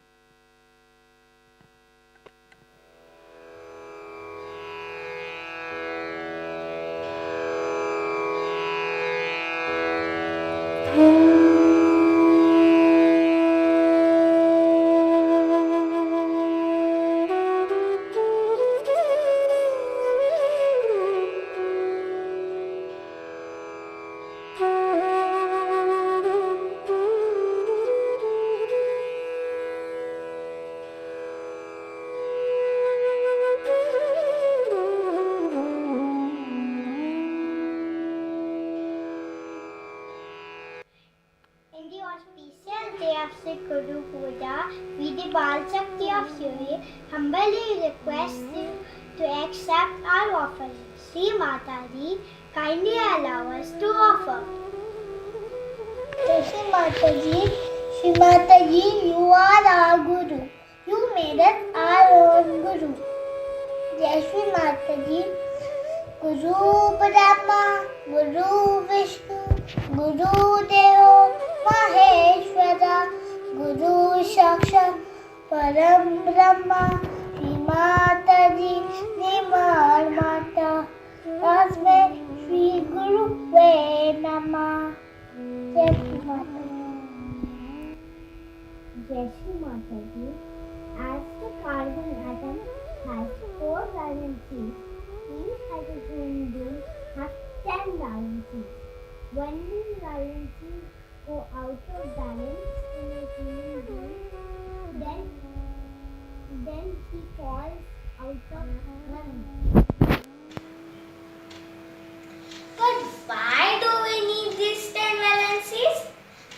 In the auspicious day of Shri Guru Puja, we the Bal Shakti of Shri humbly request you to accept our offering. Shri Mataji, kindly allow us to offer. Shri Mataji, you are our Guru. You made us our own Guru. Jai Shri Mataji, Guru Brahma, Guru Vishnu, Guru Deva Maheshwara, Guru Sakshat Param Brahma, Shri Mataji, Nimar Mata, Tasme Shri Guru Ve Namah. Jai Shri Mataji. Jai Shri Mataji. As the carbon atom has 4 valencies, each hydrogen molecule has 10 valencies. When these valencies go out of balance in a human being, then he falls out of balance. But why do we need these 10 valencies?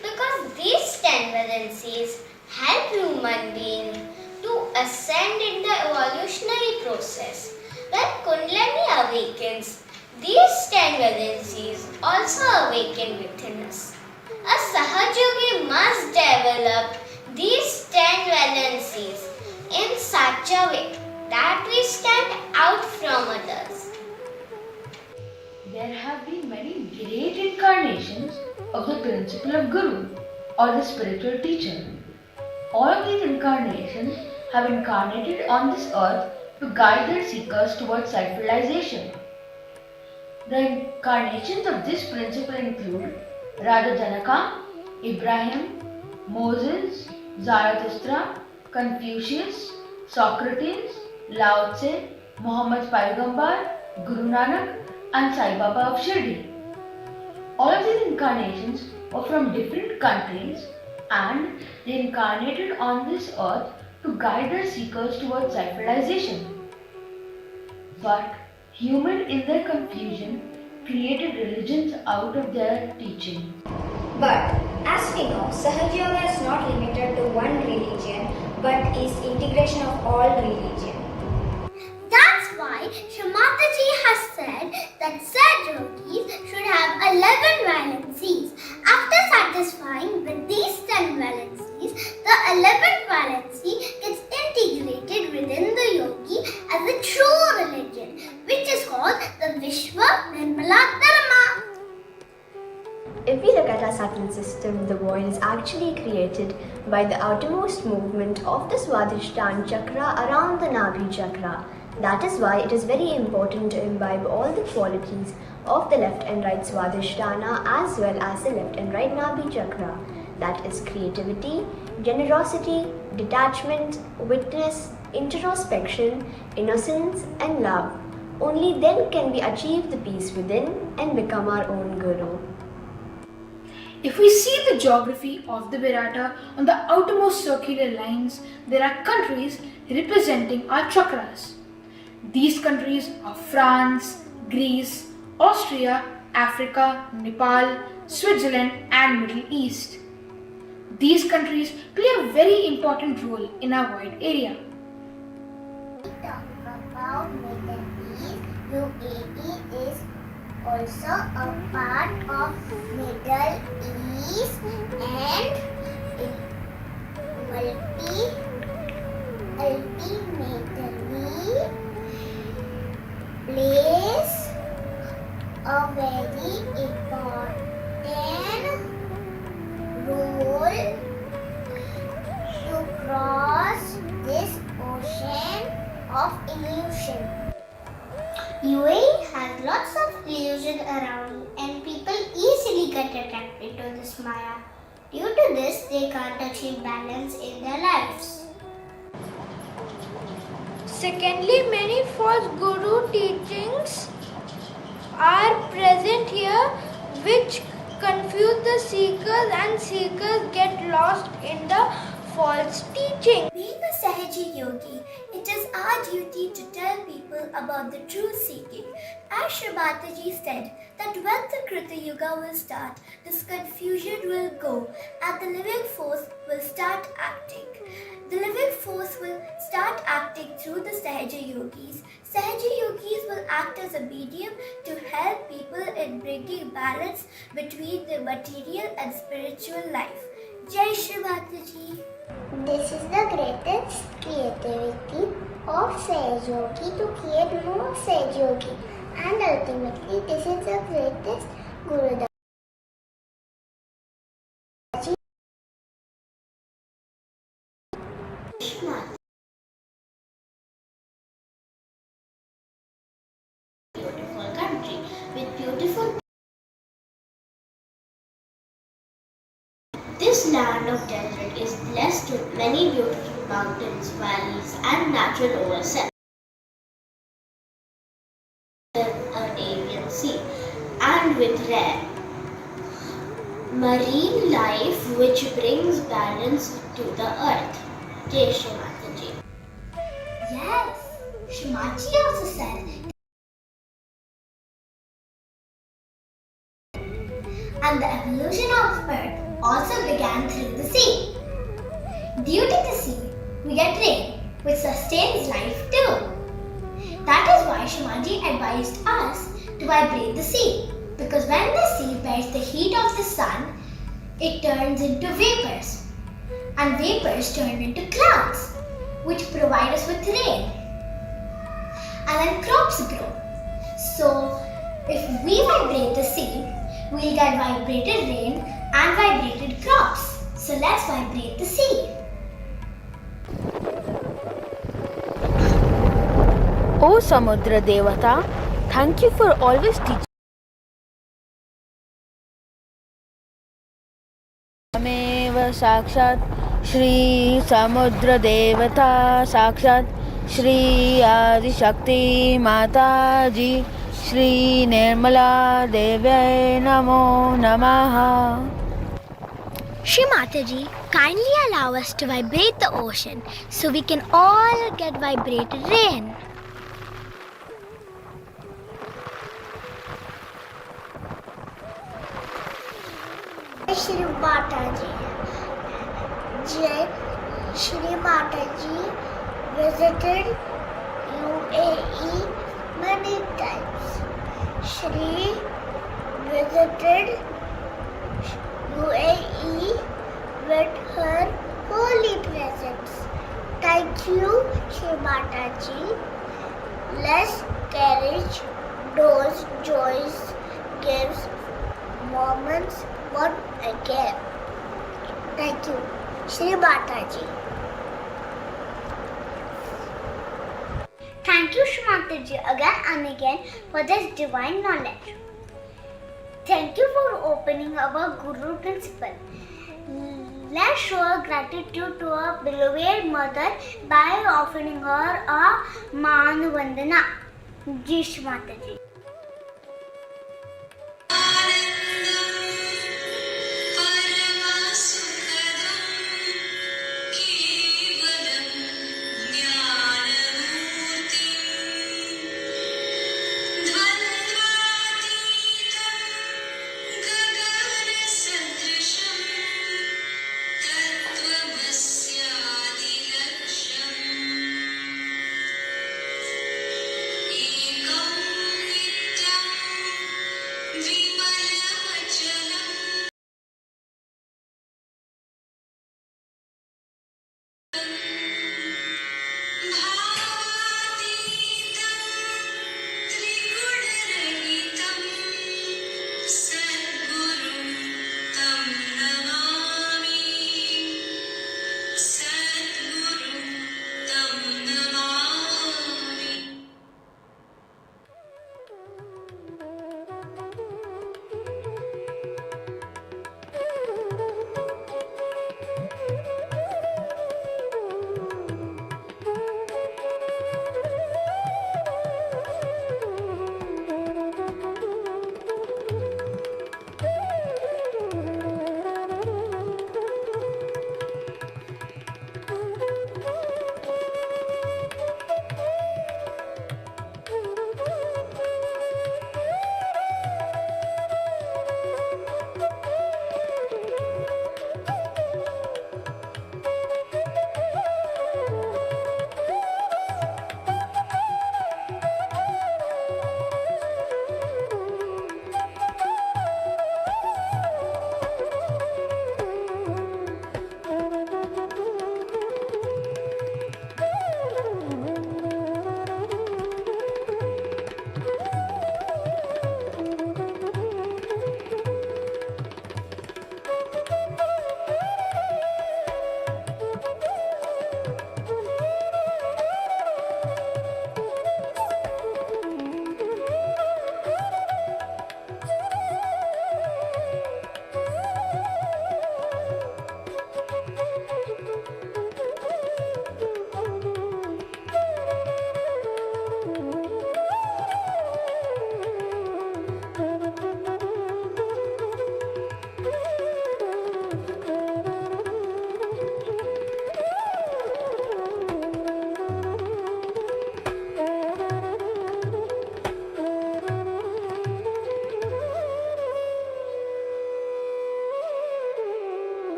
Because these 10 valencies help human beings to ascend in the evolutionary process. When Kundalini awakens, these 10 valencies also awaken within us. A Sahajogi must develop these 10 valencies in such a way that we stand out from others. There have been many great incarnations of the principle of Guru or the spiritual teacher. All of these incarnations have incarnated on this earth to guide their seekers towards self-realization. The incarnations of this principle include Radha Janaka, Ibrahim, Moses, Zarathustra, Confucius, Socrates, Lao Tse, Muhammad Paigambar, Guru Nanak, and Sai Baba of Shri. All of these incarnations were from different countries and they incarnated on this earth to guide their seekers towards self-realization. But humans in their confusion created religions out of their teaching. But as we know, Sahaja Yoga is not limited to one religion but is integration of all religions. That's why Shri Mataji has said that said yogis should have 11 valencies. After satisfying with these 10 valencies, the 11th valency gets integrated within the yogi as a true religion, which is called the Vishwa Nirmala Dharma. If we look at our subtle system, the void is actually created by the outermost movement of the Swadhisthana chakra around the Nabhi chakra. That is why it is very important to imbibe all the qualities of the left and right Swadhisthana as well as the left and right Nabhi chakra. That is creativity, generosity, detachment, witness, introspection, innocence and love. Only then can we achieve the peace within and become our own Guru. If we see the geography of the Virata on the outermost circular lines, there are countries representing our chakras. These countries are France, Greece, Austria, Africa, Nepal, Switzerland, and Middle East. These countries play a very important role in our wide area. Talk about Middle East, UAE is also a part of Middle East and ultimately plays a very important role to cross this ocean of illusion. UAE has lots of illusion around and people easily get attracted to this Maya. Due to this, they can't achieve balance in their lives. Secondly, many false guru teachings are present here which confuse the seekers and seekers get lost in the false teaching. Being a Sahaji yogi, it is our duty to tell people about the true seeking. As Shri Mataji said, that when the Krita Yuga will start, this confusion will go and the living force will start acting. The living force will start acting through the Sahaja yogis. Sahaja yogis will act as a medium to help people in bringing balance between the material and spiritual life. Jai Shri Mataji. This is the greatest creativity of Sage Yogi to create more Sage Yogi, and ultimately this is the greatest Guru. Beautiful country with beautiful. This land of desert is blessed with many beautiful mountains, valleys, and natural oases. The Arabian Sea, and with rare marine life which brings balance to the earth. Jai Shri Mataji. Yes, Shri Mataji also said. And the evolution of earth also began through the sea. Due to the sea, we get rain, which sustains life too. That is why Shamaji advised us to vibrate the sea, because when the sea bears the heat of the sun, it turns into vapors, and vapors turn into clouds, which provide us with rain. And then crops grow. So, if we vibrate the sea, we'll get vibrated rain and vibrated crops. So let's vibrate the sea. O Samudra Devata, thank you for always teaching. Tameva Sakshat Shri Samudra Devata Sakshat Shri Adi Shakti Mataji Shri Nirmala Devya Namo Namaha. Shri Mataji, kindly allow us to vibrate the ocean so we can all get vibrated rain. Shri Mataji. Jai Shri Mataji visited UAE many times. Shri visited UAE with her holy presence. Thank you, Shri Mataji. Let's cherish those joys, gives moments once again. Thank you, Shri Mataji. Thank you, Shri Mataji, again and again for this divine knowledge. Thank you for opening our Guru principle. Let's show our gratitude to our beloved mother by offering her a Man Vandana. Jish Mataji.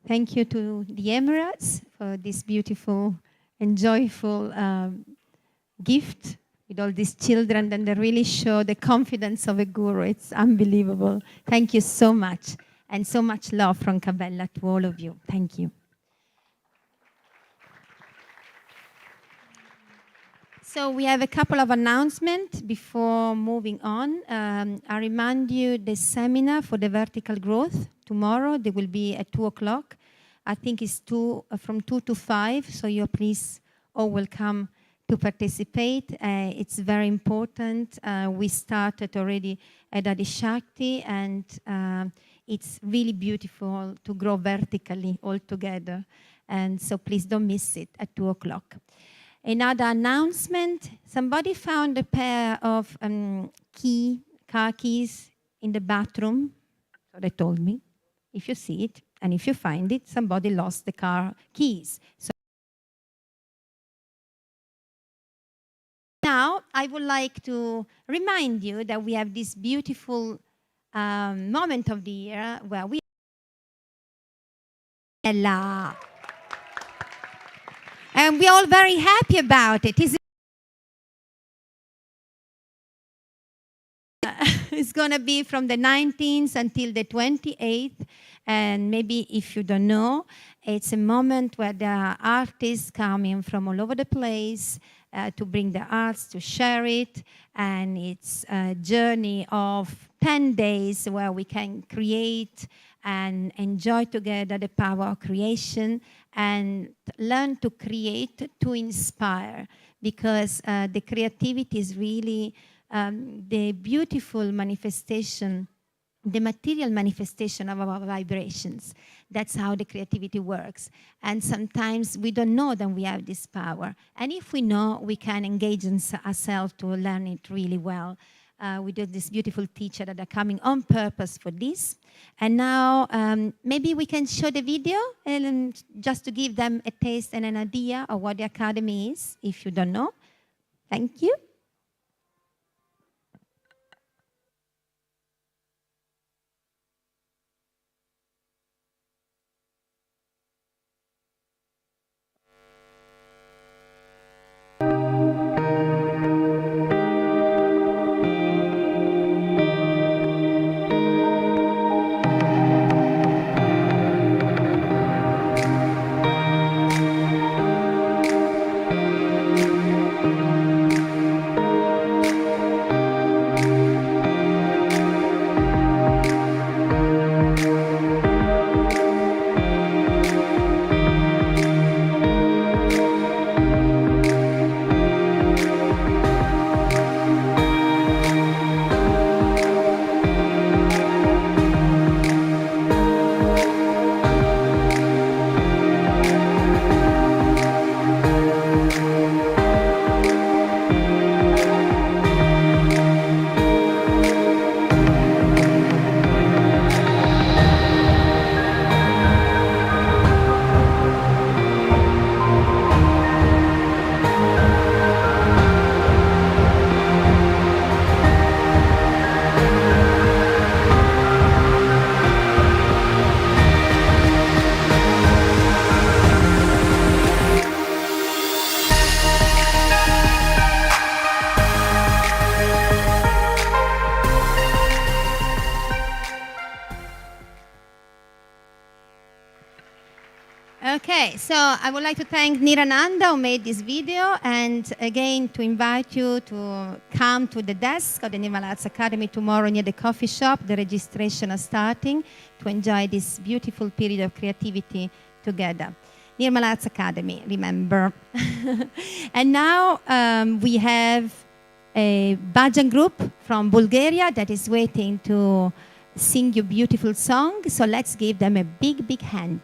Thank you to the Emirates for this beautiful and joyful gift with all these children, and they really show the confidence of a guru. It's unbelievable. Thank you so much, and so much love from Cabella to all of you. Thank you. So we have a couple of announcements before moving on. I remind you the seminar for the vertical growth tomorrow. They will be at 2 o'clock. I think it's from 2 to 5, so you're please all welcome to participate. It's very important. We started already at Adishakti, and it's really beautiful to grow vertically all together. And so please don't miss it at 2 o'clock. Another announcement, somebody found a pair of car keys in the bathroom. So they told me, if you see it, and if you find it, somebody lost the car keys. So now I would like to remind you that we have this beautiful moment of the year where we and we're all very happy about it. It's going to be from the 19th until the 28th. And maybe if you don't know, it's a moment where there are artists coming from all over the place to bring their arts, to share it. And it's a journey of 10 days where we can create and enjoy together the power of creation and learn to create, to inspire, because the creativity is really the beautiful manifestation, the material manifestation of our vibrations. That's how the creativity works. And sometimes we don't know that we have this power. And if we know, we can engage ourselves to learn it really well. We do this beautiful teacher that are coming on purpose for this. And now maybe we can show the video and just to give them a taste and an idea of what the Academy is, if you don't know. Thank you. Okay, so I would like to thank Nirananda who made this video, and again to invite you to come to the desk of the Nirmala Arts Academy tomorrow near the coffee shop. The registration is starting to enjoy this beautiful period of creativity together. Nirmala Arts Academy, remember. And now we have a bhajan group from Bulgaria that is waiting to sing you beautiful song. So let's give them a big, big hand.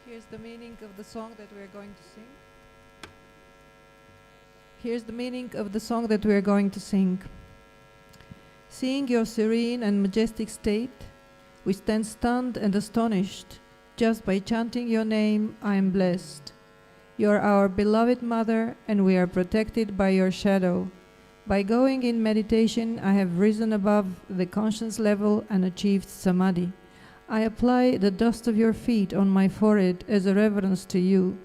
Here's the meaning of the song that we are going to sing. Here's the meaning of the song that we are going to sing. Seeing your serene and majestic state, we stand stunned and astonished. Just by chanting your name, I am blessed. You are our beloved mother, and we are protected by your shadow. By going in meditation, I have risen above the conscience level and achieved samadhi. I apply the dust of your feet on my forehead as a reverence to you.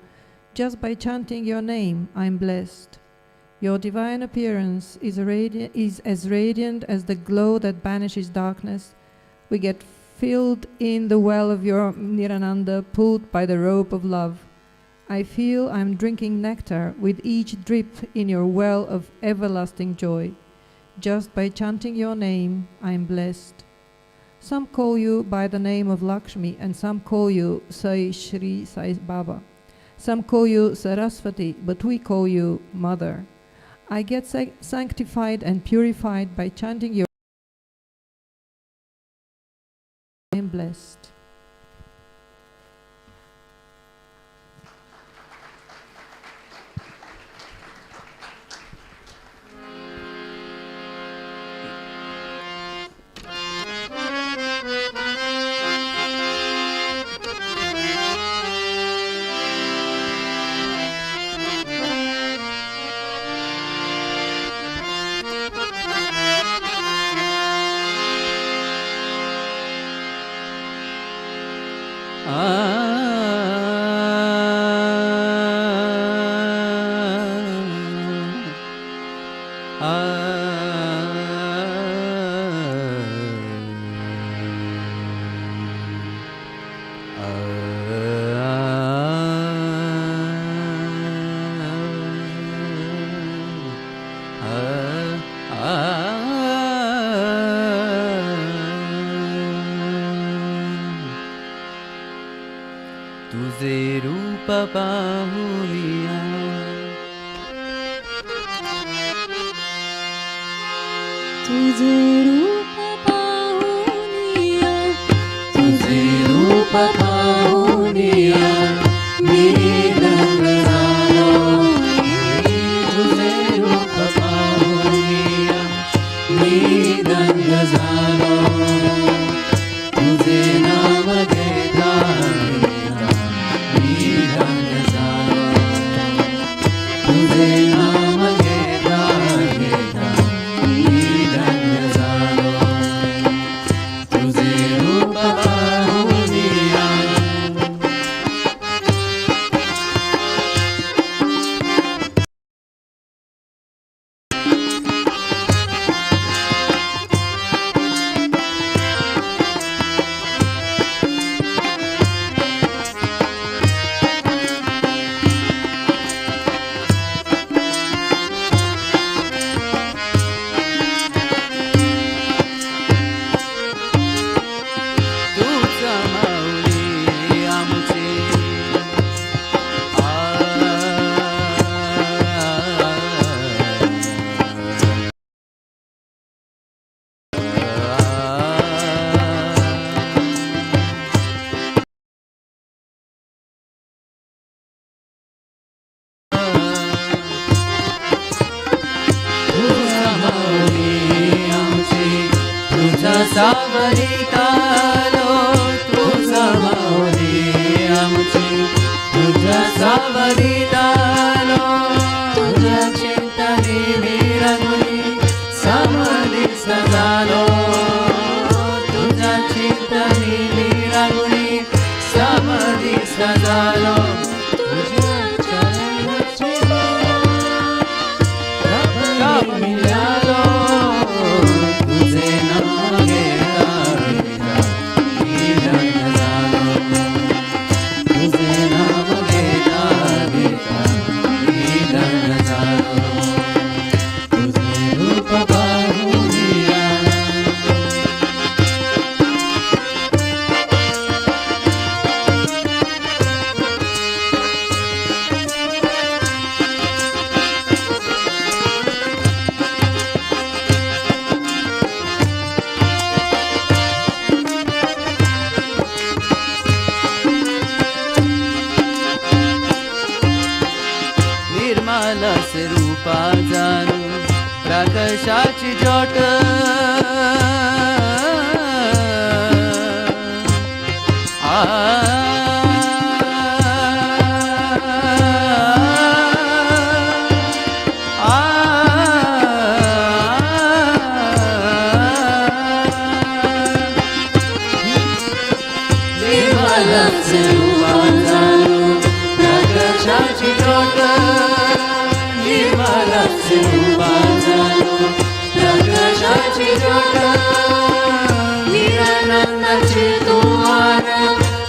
Just by chanting your name, I am blessed. Your divine appearance is as radiant as the glow that banishes darkness. We get filled in the well of your Nirananda, pulled by the rope of love. I feel I am drinking nectar with each drip in your well of everlasting joy. Just by chanting your name, I am blessed. Some call you by the name of Lakshmi, and some call you Sai Shri Sai Baba. Some call you Saraswati, but we call you Mother. I get sanctified and purified by chanting your name. I am blessed. तुझे रूप पाहुनिया तुझे रूप पाहुनिया तुझे रूप पाहुनिया मी दंग झालो तुझे रूप पाहुनिया मी दंग झालो तुझे नाम घेता मी दंग झालो तुझे नाम घेता घेता मी दंग झालो तुझे रूप पाहुनिया तुझा माऊली आमची तुझा माऊली आमची तुझा सावरितालो तुझा माऊली आमची तुझा सावरितालो तुझ्या चिंतनी विरंगुनी समाधी सजालो तुझ्या चिंतनी विरंगुनी समाधी सजालो तुझ्या चरणाची मिळालो तुझे नाम घेता घेता मी धन्य झालो तुझे नाम घेता घेता मी धन्य झालो तुझे रूप पाहुनिया निर्मल स्वरूपा जाणू प्रकाशाची ज्योत निर्मल स्वरूपा जाणू प्रकाशाची ज्योत निर्मल स्वरूपा जाणू प्रकाशाची ज्योत निरानंदाची तू आर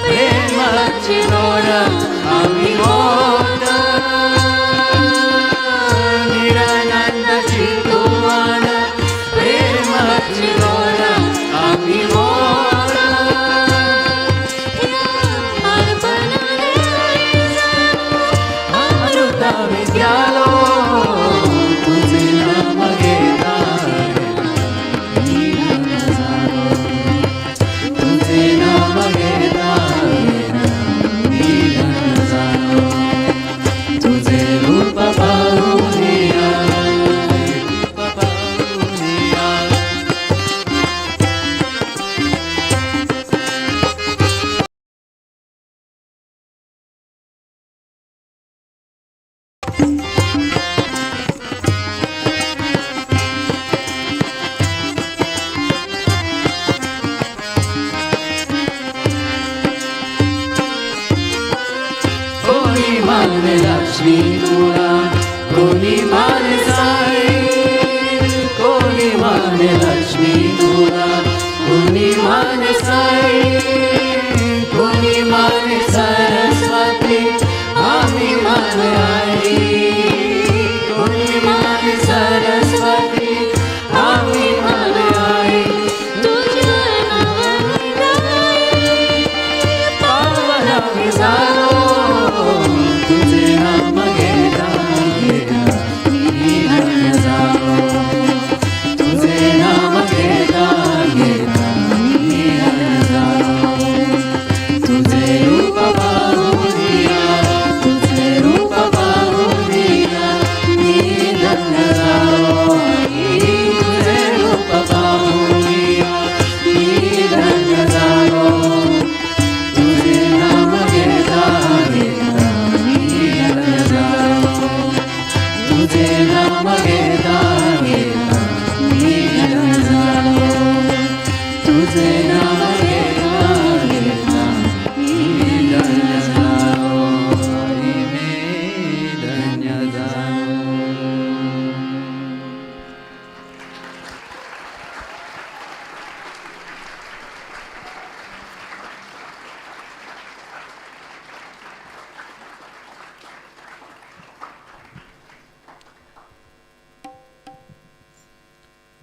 प्रेमाची डोर आम्ही होत निरानंदाची तू आर प्रेमाची डोर आम्ही होत अमृता विद्यालो तुझे नाम घेता मी धन्य झालो तुझे नाम घेता मी धन्य झालो तुझे रूप पाहुनिया रूप पाहुनिया कोणी माने लक्ष्मी तुला कोणी माने साई कोणी माने लक्ष्मी तुला कोणी माने साई कोणी माने सरस्वती आम्ही माने आई कोणी माने सरस्वती आम्ही माने आई तुझ्या नावाने गाई पावन आम्ही झालो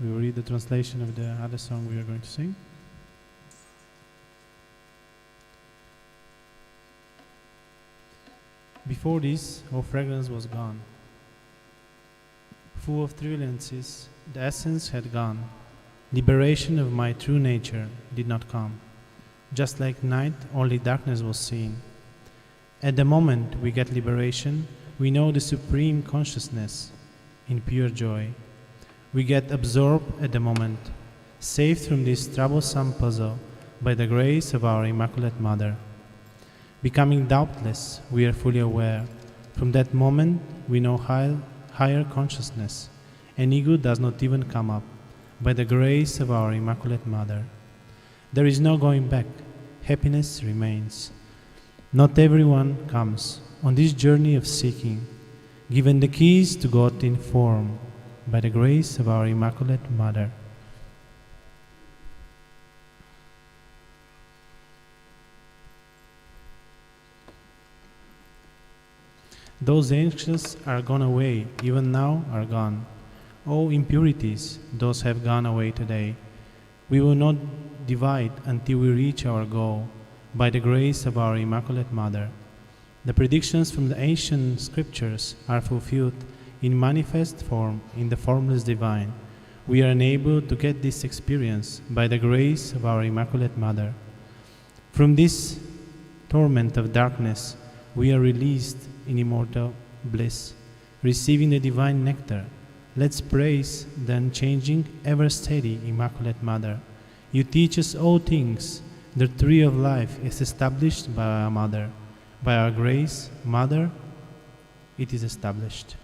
we will read the translation of the other song we are going to sing. Before this, all fragrance was gone. Full of turbulences, the essence had gone. Liberation of my true nature did not come. Just like night, only darkness was seen. At the moment we get liberation, we know the supreme consciousness in pure joy. We get absorbed at the moment, saved from this troublesome puzzle by the grace of our Immaculate Mother. Becoming doubtless, we are fully aware. From that moment, we know higher consciousness, and ego does not even come up, by the grace of our Immaculate Mother. There is no going back. Happiness remains. Not everyone comes on this journey of seeking, given the keys to God in form, by the grace of our Immaculate Mother. Those anxious are gone away, even now are gone. All impurities, those have gone away today. We will not divide until we reach our goal, by the grace of our Immaculate Mother. The predictions from the ancient scriptures are fulfilled in manifest form in the formless divine. We are enabled to get this experience by the grace of our Immaculate Mother. From this torment of darkness, we are released in immortal bliss, receiving the divine nectar. Let's praise the unchanging, ever-steady Immaculate Mother. You teach us all things. The tree of life is established by our Mother. By our grace, Mother, it is established.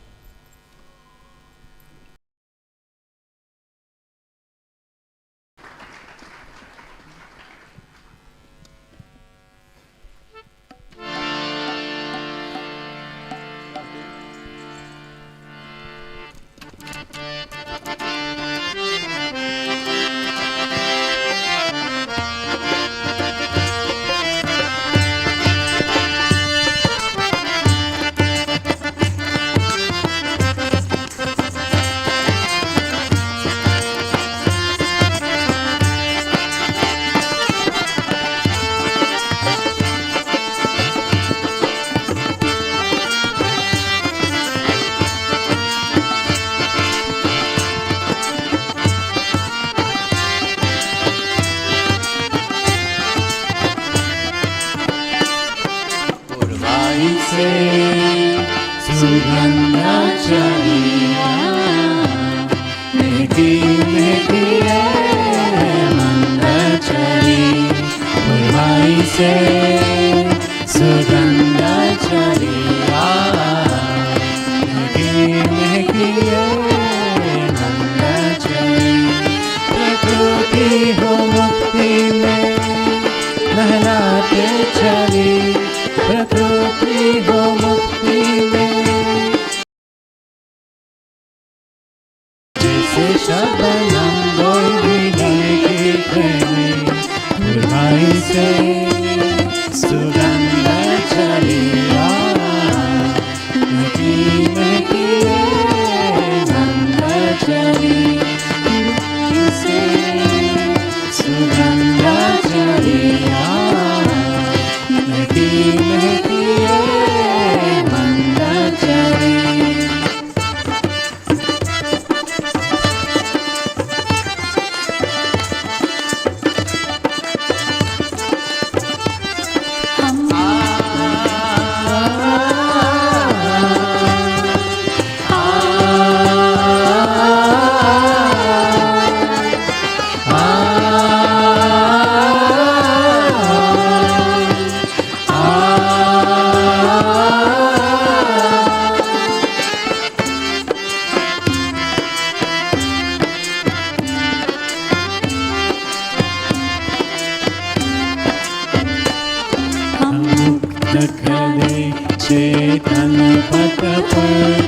चेतन पथ पर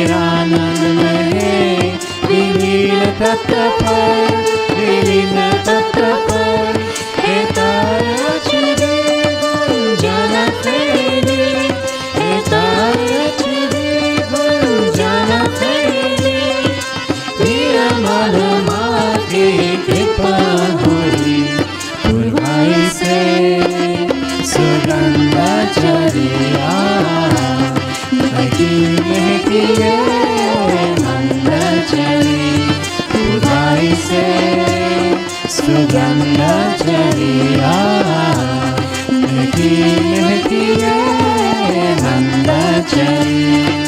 निरानंद में विलीन तत्व पर, विलीन तत्व पर हे तारा चिरे गुंजन फैली, हे तारा चिरे गुंजन फैली, निर्मल माँ की कृपा हुई, पूर्वाई से सुगंध चलिया, महकी महकी मंद चली, पूर्वाई से सुगंध चलिया, महकी महकी मंद चली।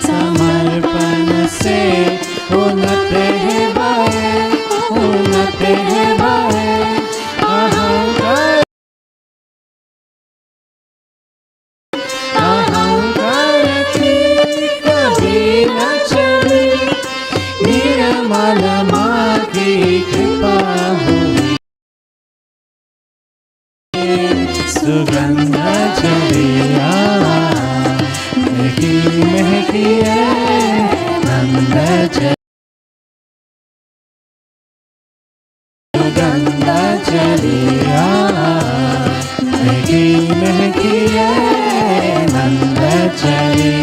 समर्पण से उन्नत है बाए, उन्नत है बाए, अहंकार अहंकार की कभी न चली, निर्मल माँ की कृपा हुई, सुगंध चलिया, महकी महकी नंद चली, सुगंध चलिया, महकी महकी नंद चली।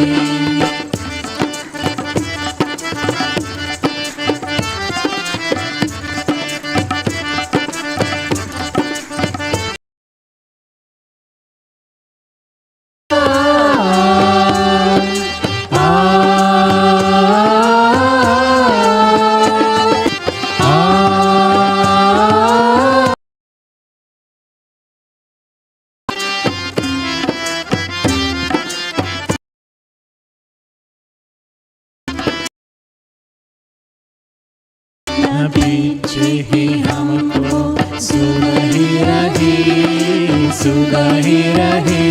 पीछे ही हमको सुध ही रही, सुध ही रही,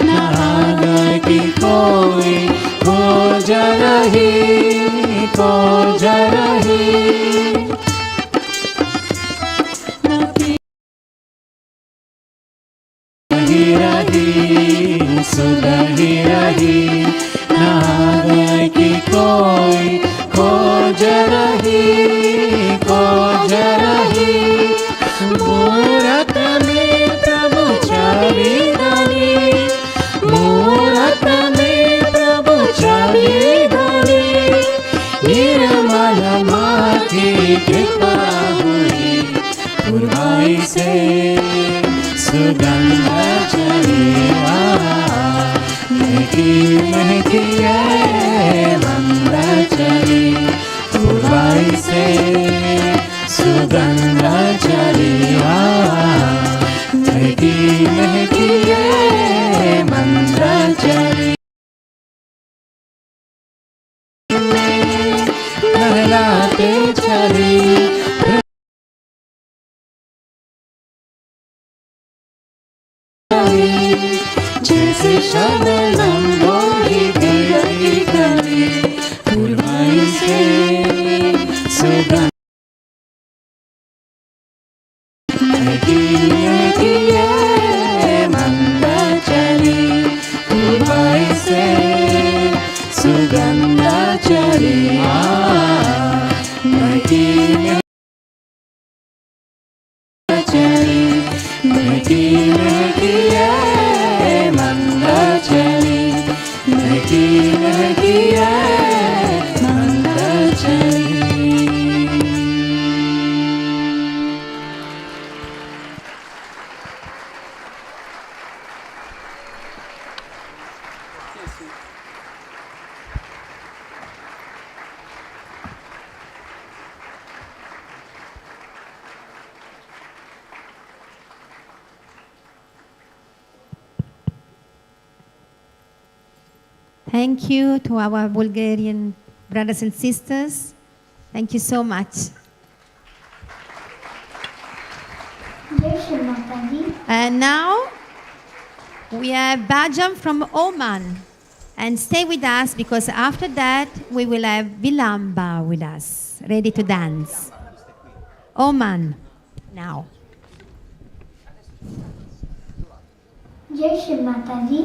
नहागा की कोई खोज रही, खोज रही, ही रही, सुध ही रही, नहागा की कोई खोज रही, खोज रही, मूरत में प्रभु छवि धरी, मूरत में प्रभु छवि धरी, निर्मल माँ की कृपा हुई, पूर्वाई से सुगंध चलिया, महकी महकी मंद चली, पूर्वाई से सुगंध चलिया, महकी महकी मंद चली, नहलाते चली, जैसे शबनम बोली गई गली, पूर्वाई से सुगंध महकी महकी मंद चली, पूर्वाई से सुगंध चलिया, महकी महकी चली, महकी महकी मंद गिये मंगचरी Thank you to our Bulgarian brothers and sisters. Thank you so much. And now we have Bajam from Oman. And stay with us because after that we will have Vilamba with us, ready to dance. Oman, now. जय श्री माता जी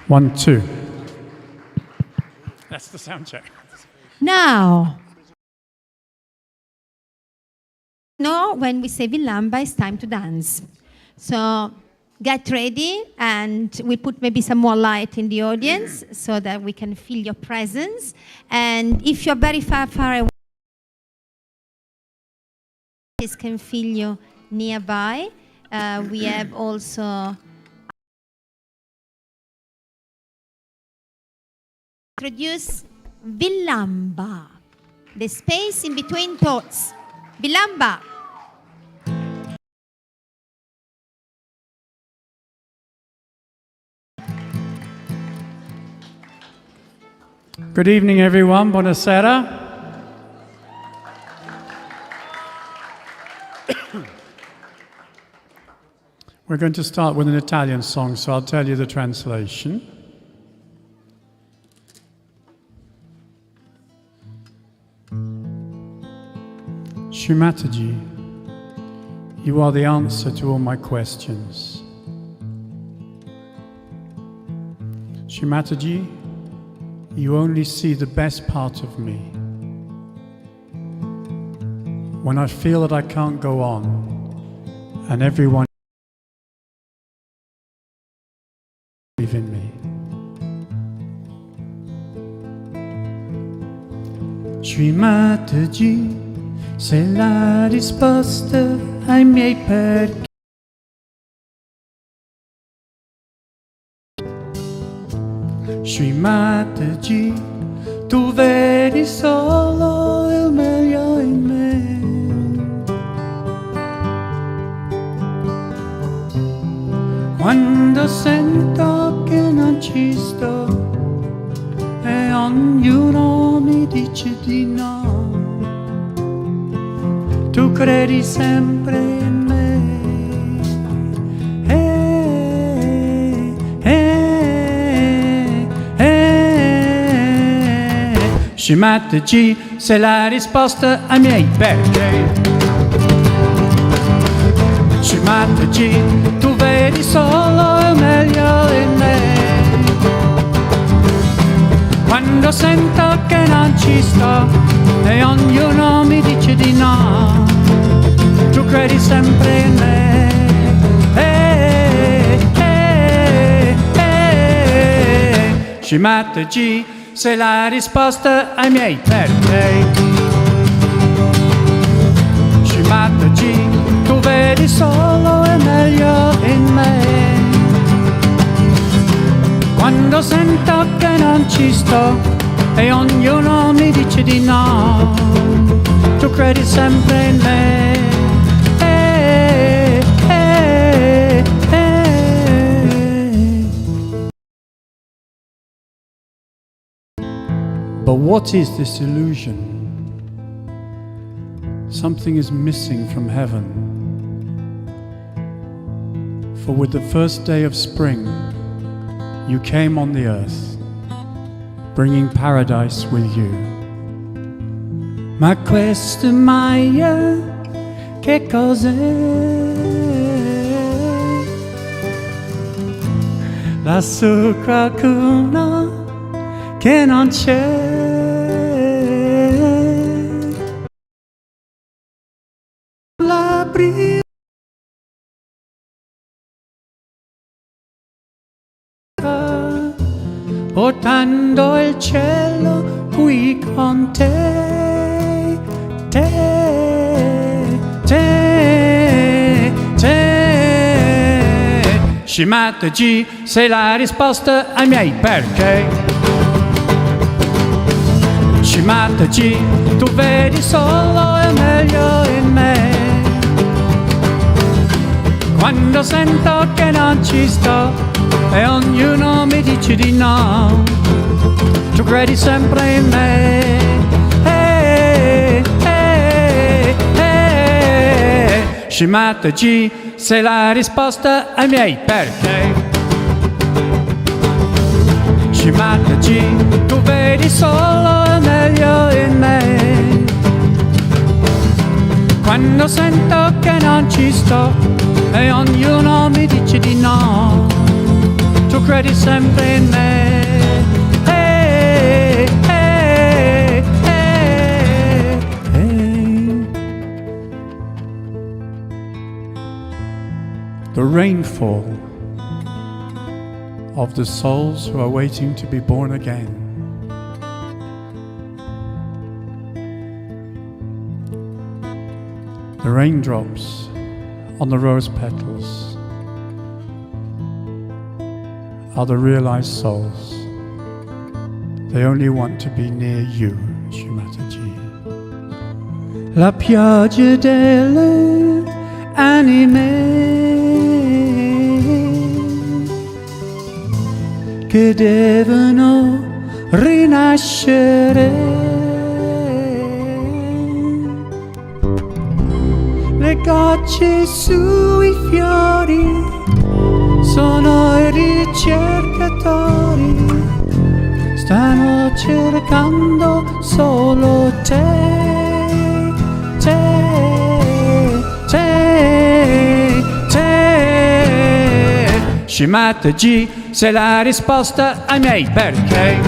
1, 2. That's the sound check. Now, when we say Villamba, it's time to dance. So get ready, and we put maybe some more light in the audience so that we can feel your presence. And if you're very far away, this can feel you nearby. We have also introduce Villamba, the space in between thoughts. Villamba. Good evening, everyone. Buonasera. We're going to start with an Italian song, so I'll tell you the translation. Shri Mataji, you are the answer to all my questions. Shri Mataji, you only see the best part of me. When I feel that I can't go on, and everyone believe in me. Shri Mataji, sei la risposta ai miei perché. Shri Mataji, tu vedi solo il meglio in me. Quando sento che non ci sto e ognuno mi dice di no, tu credi sempre in me. Shri Mataji, sei la risposta ai miei perché. Shri Mataji, tu vedi solo il meglio in me. Quando sento che non ci sto e ognuno mi dice di no, tu credi sempre in me. Shri Mataji, sei la risposta ai miei perché. Shri Mataji, tu vedi solo il meglio in me. Quando sento che non ci sto e ognuno mi dice di no, tu credi sempre in me. But what is this illusion? Something is missing from heaven. For with the first day of spring, you came on the earth, bringing paradise with you. Ma questa Maya, che cos'è? Lassù qualcuno che non c'è. La brisa portando il cielo qui con te, te. Shri Mataji, sei la risposta ai miei perché. Shri Mataji, tu vedi solo il meglio in me. Quando sento che non ci sto e ognuno mi dice di no, tu credi sempre in me. Shri Mataji, sei la risposta ai miei perché. Shri Mataji, tu vedi solo il meglio in me. Quando sento che non ci sto e ognuno mi dice di no, tu credi sempre in me. The rainfall of the souls who are waiting to be born again. The raindrops on the rose petals are the realized souls. They only want to be near you, Shri Mataji. La pioggia delle anime che devono rinascere, le gocce sui fiori sono i ricercatori, stanno cercando solo te, te, te, te. Shri Mataji, sei la risposta ai miei perché.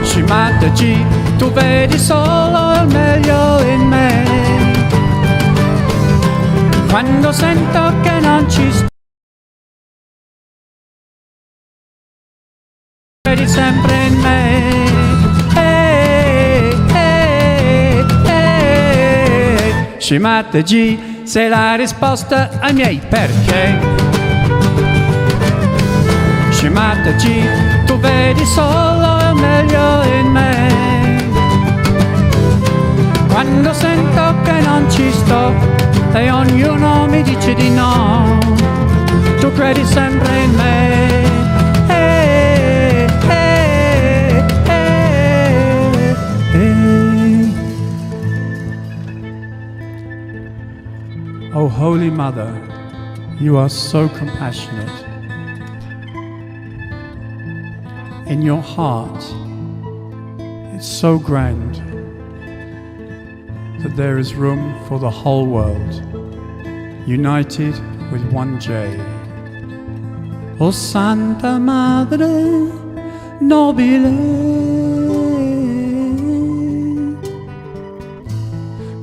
Shri Mataji, tu vedi solo il meglio in me. Quando sento che non ci sto, vedi sempre in me. Shri Mataji, sei la risposta ai miei perché. Shri Mataji, tu vedi solo il meglio in me. Quando sento che non ci sto e ognuno mi dice di no, tu credi sempre in me. Oh, Holy Mother, you are so compassionate. In your heart, it's so grand that there is room for the whole world, united with one J. Oh Santa Madre nobile,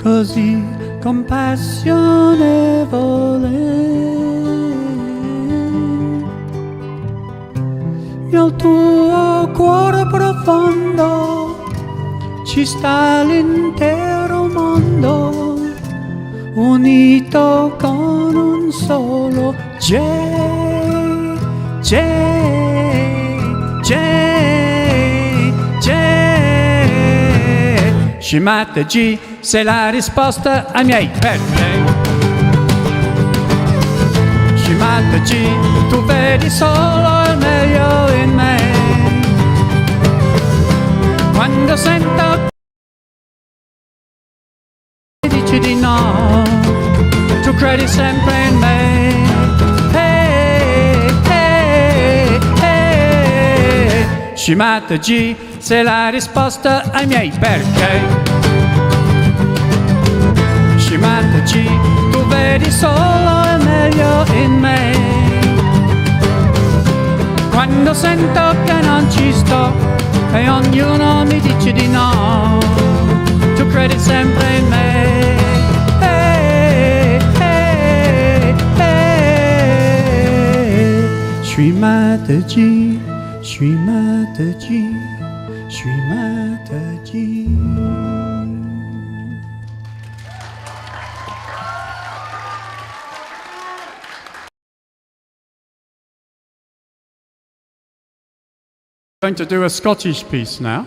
così compassionevole, nel tuo cuore profondo ci sta l'intero mondo, unito con un solo J, J, J, J. Shri Mataji, sei la risposta ai miei perché. Shri Mataji, tu vedi solo il meglio in me. Quando sento che dici di no, tu credi sempre in me. Shri Mataji, sei la risposta ai miei perché. Shri Mataji, tu vedi solo il meglio in me. Quando sento che non ci sto e ognuno mi dice di no, tu credi sempre in me. Shri Mataji, Shri Mataji, Shri Mataji. Going to do a Scottish piece now.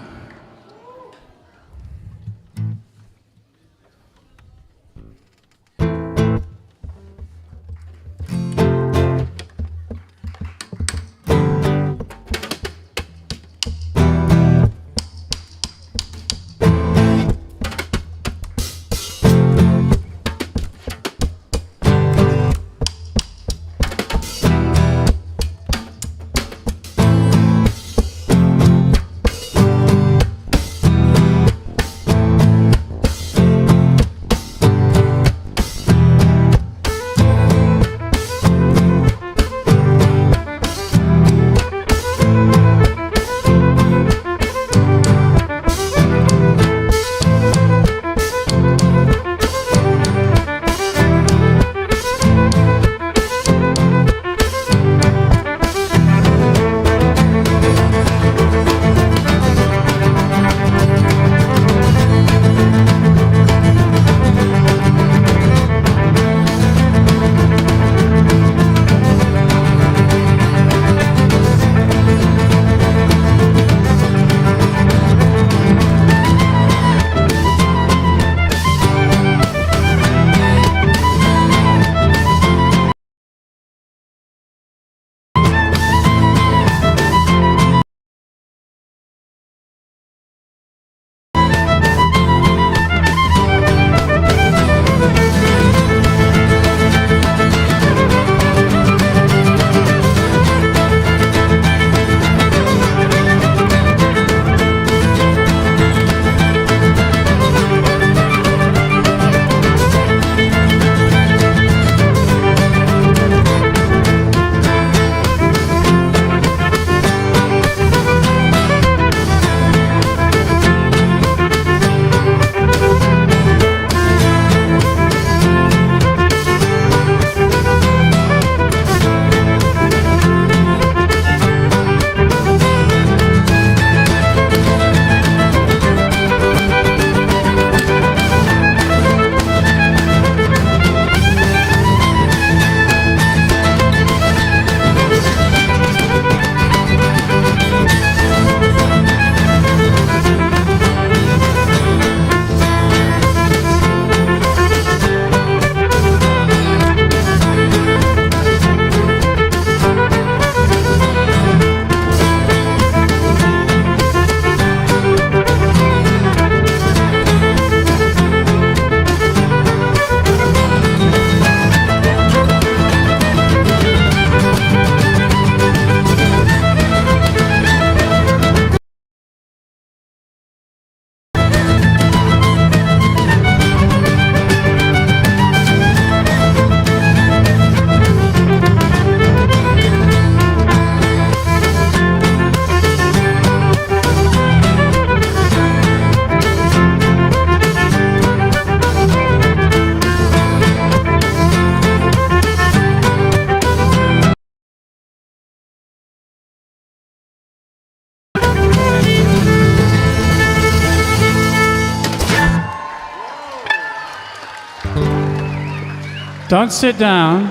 Don't sit down.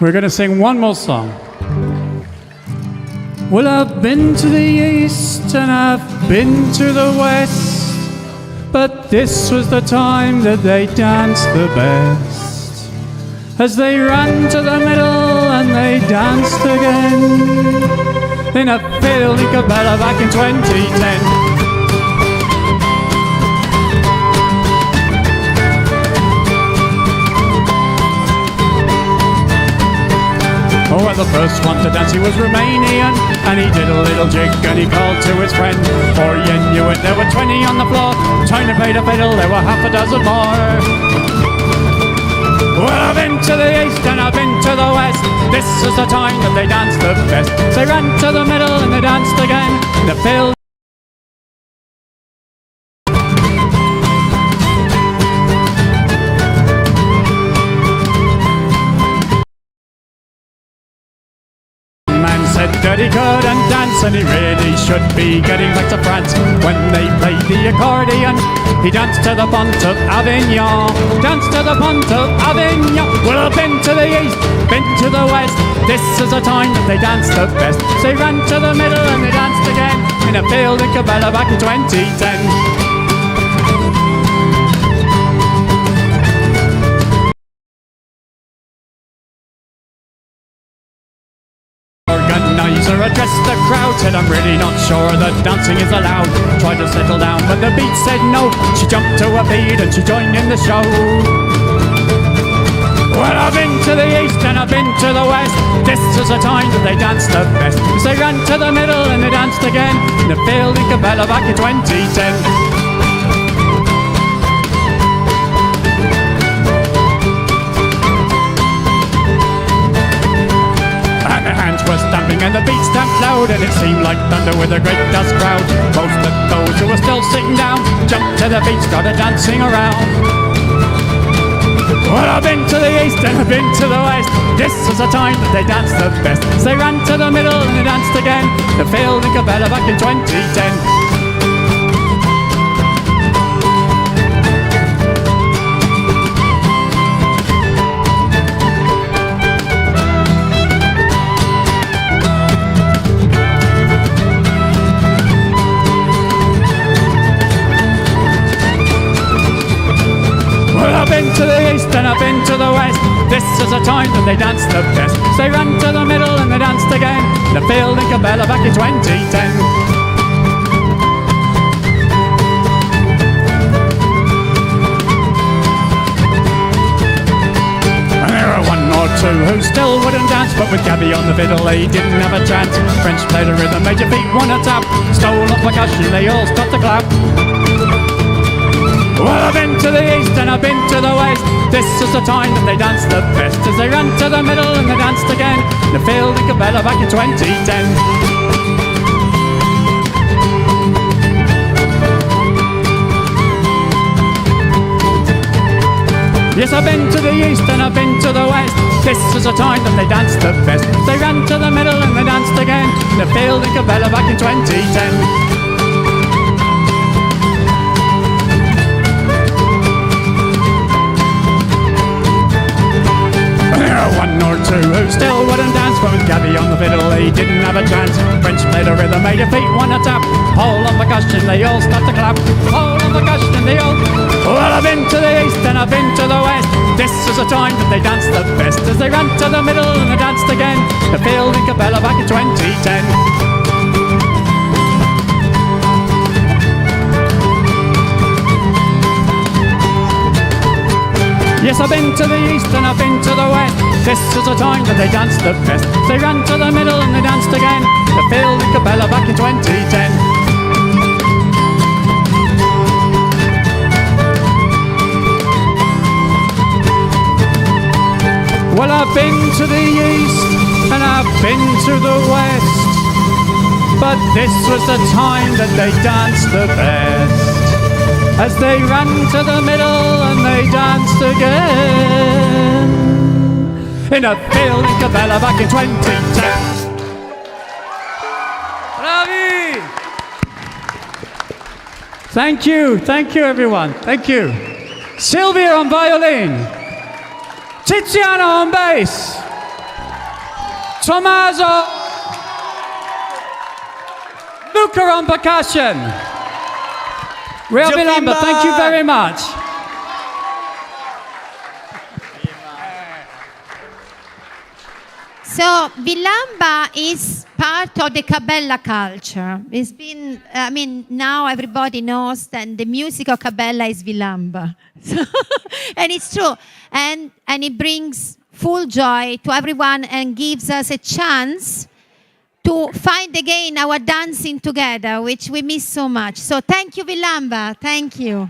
We're going to sing one more song. Well, I've been to the east and I've been to the west, but this was the time that they danced the best. As they ran to the middle and they danced again in a field in Cabela back in 2010. Oh, well, the first one to dance, he was Romanian, and he did a little jig, and he called to his friend. Before you knew it, there were 20 on the floor, trying to play the fiddle, there were half a dozen more. Well, I've been to the east and I've been to the west, this is the time that they danced the best. They ran to the middle and they danced again, in the field. That he couldn't dance and he really should be getting back to France. When they played the accordion, he danced to the Pont of Avignon. Danced to the Pont of Avignon. Well, I've been to the east, been to the west, this is the time that they danced the best. They ran to the middle and they danced again in a field in Cabela back in 2010. Organizer addressed the crowd, said I'm really not sure that dancing is allowed. Tried to settle down but the beat said no. She jumped to a beat and she joined in the show. Well, I've been to the east and I've been to the west, this is the time that they danced the best. They ran to the middle and they danced again in the field in Cabela back in 2010. Were stamping and the beat stamped loud, and it seemed like thunder with a great dust crowd. Most of those who were still sitting down jumped to the beat, started dancing around. Well, I've been to the east and I've been to the west, this is the time that they danced the best. They ran to the middle and they danced again, the field in Cabela back in 2010. I've been to the east and I've been to the west, this is the time that they danced the best. They ran to the middle and they danced again, the field in Cabela back in 2010. And there were one or two who still wouldn't dance, but with Gabby on the fiddle they didn't have a chance. French played a rhythm, made your feet wanna tap, stole up percussion, they all stopped to clap. Well, I've been to the east and I've been to the west, this is the time that they danced the best. As they ran to the middle and they danced again, in the field in Cabela back in 2010. Yes, I've been to the east and I've been to the west, this is the time that they danced the best. They ran to the middle and they danced again, in the field in Cabela back in 2010. One or two who still wouldn't dance, but with Gabby on the fiddle they didn't have a chance. French played a rhythm, made your feet wanna tap, Paul on percussion, they all start to clap. Paul on percussion, they all. Well, I've been to the east and I've been to the west, this is the time that they danced the best. As they ran to the middle and they danced again, the field in Cabela back in 2010. Yes, I've been to the east and I've been to the west, this is the time that they danced the best. They ran to the middle and they danced again, the field in Cabela back in 2010. Well, I've been to the east and I've been to the west, but this was the time that they danced the best. As they ran to the middle and they danced again in a field in Cabela back in 2010. Bravi! Thank you everyone, thank you. Sylvia on violin, Tiziano on bass. Tommaso. Luca on percussion. Real Vilamba, thank you very much. So Vilamba is part of the Cabella culture. It's been, now everybody knows that the music of Cabella is Vilamba. So, and it's true. And it brings full joy to everyone and gives us a chance to find again our dancing together, which we miss so much. So thank you, Vilamba. Thank you.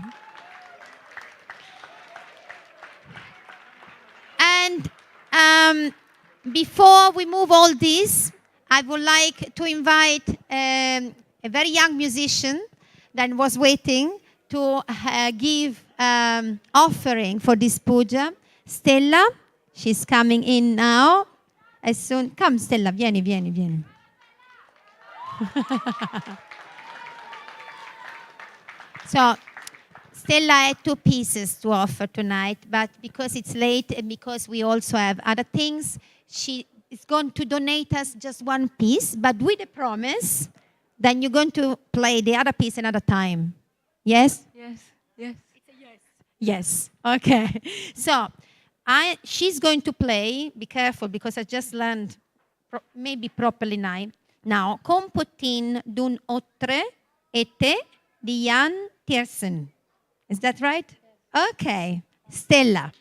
And before we move all this, I would like to invite a very young musician that was waiting to give offering for this puja. Stella, she's coming in now. As soon, come Stella, vieni. So, Stella had 2 pieces to offer tonight, but because it's late and because we also have other things, she is going to donate us just 1 piece, but with a promise, then you're going to play the other piece another time. Yes? Yes. Yes. It's a yes. Yes. Okay. So, she's going to play, be careful because I just learned maybe properly now, Compotin d'un autre été di Jan Tiersen. Is that right? Okay. Stella.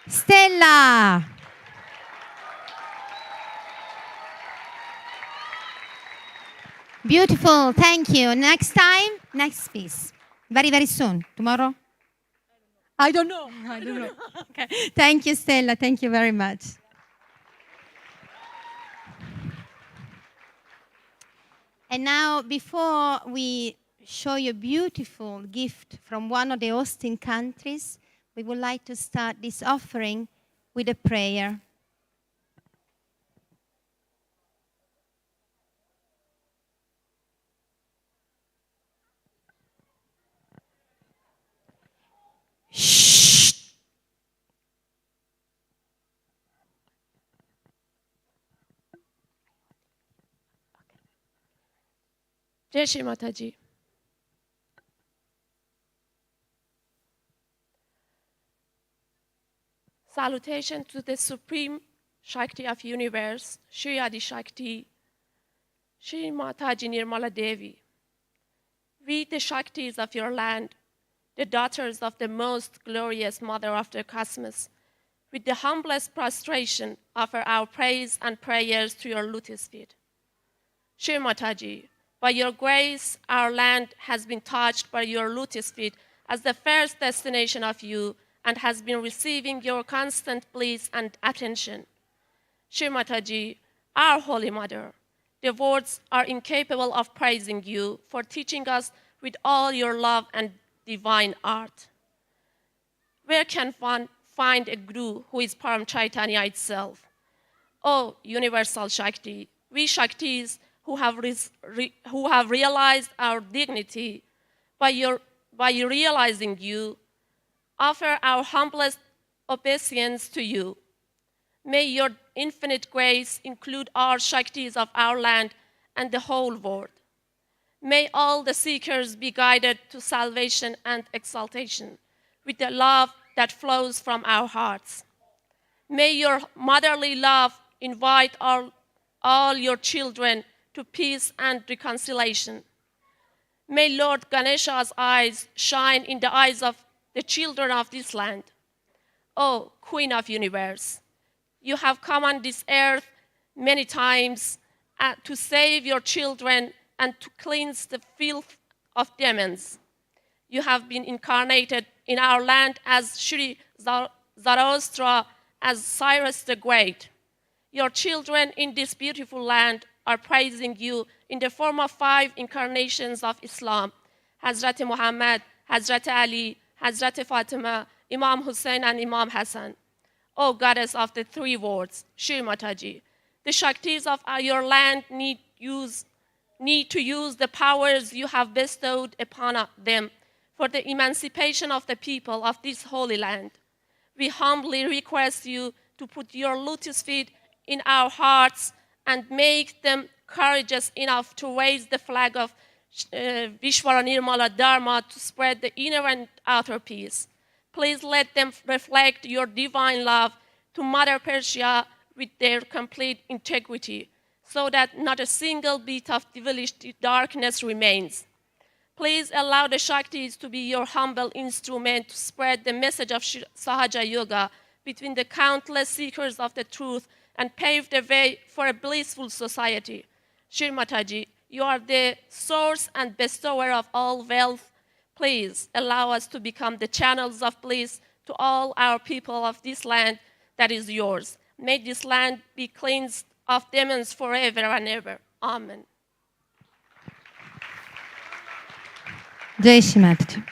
Stella. Beautiful, thank you. Next time, next piece. Very, very soon. Tomorrow? I don't know. Okay. Thank you, Stella. Thank you very much. And now, before we show you a beautiful gift from one of the hosting countries, we would like to start this offering with a prayer. Jai Shri Mataji. Salutation to the Supreme Shakti of Universe, Shri Adi Shakti, Shri Mataji Nirmala Devi. We, the Shaktis of your land, the daughters of the most glorious Mother of the Cosmos, with the humblest prostration, offer our praise and prayers to your lotus feet. Shri Mataji, by your grace, our land has been touched by your lotus feet as the first destination of you and has been receiving your constant bliss and attention. Shri Mataji, our Holy Mother, the words are incapable of praising you for teaching us with all your love and divine art. Where can one find a Guru who is Param Chaitanya itself? Oh, Universal Shakti, we Shaktis who have realized our dignity by realizing you, offer our humblest obeisance to you. May your infinite grace include all Shaktis of our land and the whole world. May all the seekers be guided to salvation and exaltation with the love that flows from our hearts. May your motherly love invite all your children to peace and reconciliation. May Lord Ganesha's eyes shine in the eyes of the children of this land. Oh, Queen of Universe, you have come on this earth many times to save your children and to cleanse the filth of demons. You have been incarnated in our land as Shri Zarathustra, as Cyrus the Great. Your children in this beautiful land are praising you in the form of 5 incarnations of Islam: Hazrat Muhammad, Hazrat Ali, Hazrat Fatima, Imam Hussein, and Imam Hassan. O Goddess of the 3 worlds, Shri Mataji, the Shaktis of your land need to use the powers you have bestowed upon them for the emancipation of the people of this holy land. We humbly request you to put your lotus feet in our hearts and make them courageous enough to raise the flag of Vishwara Nirmala Dharma to spread the inner and outer peace. Please let them reflect your divine love to Mother Persia with their complete integrity, so that not a single bit of devilish darkness remains. Please allow the Shaktis to be your humble instrument to spread the message of Sahaja Yoga between the countless seekers of the truth and pave the way for a blissful society. Shri Mataji, you are the source and bestower of all wealth. Please allow us to become the channels of bliss to all our people of this land that is yours. May this land be cleansed of demons forever and ever. Amen. Jai Shri Mataji.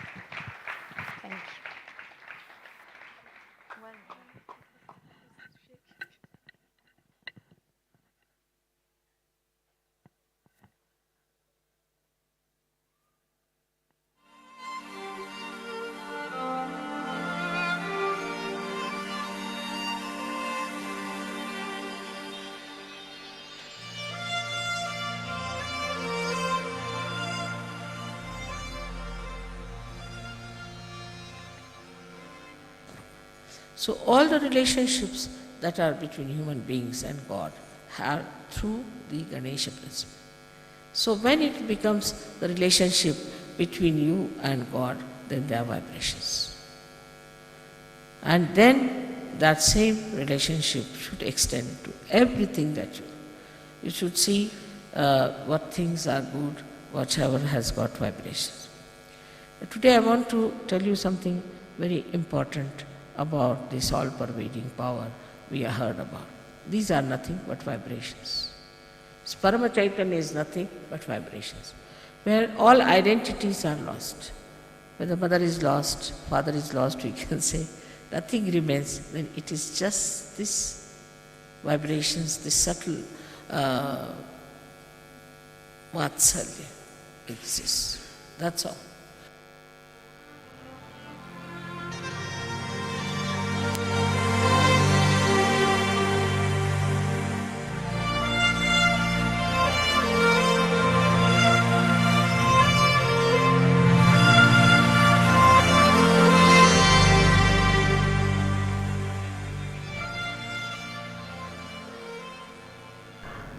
So all the relationships that are between human beings and God are through the Ganesha principle. So when it becomes the relationship between you and God, then there are vibrations. And then that same relationship should extend to everything that you should see what things are good, whatever has got vibrations. Today I want to tell you something very important about this all-pervading power we have heard about. These are nothing but vibrations. Parama Chaitanya is nothing but vibrations, where all identities are lost, When the mother is lost, father is lost, we can say, nothing remains. Then it is just this vibrations, this subtle vatsalya exists. That's all.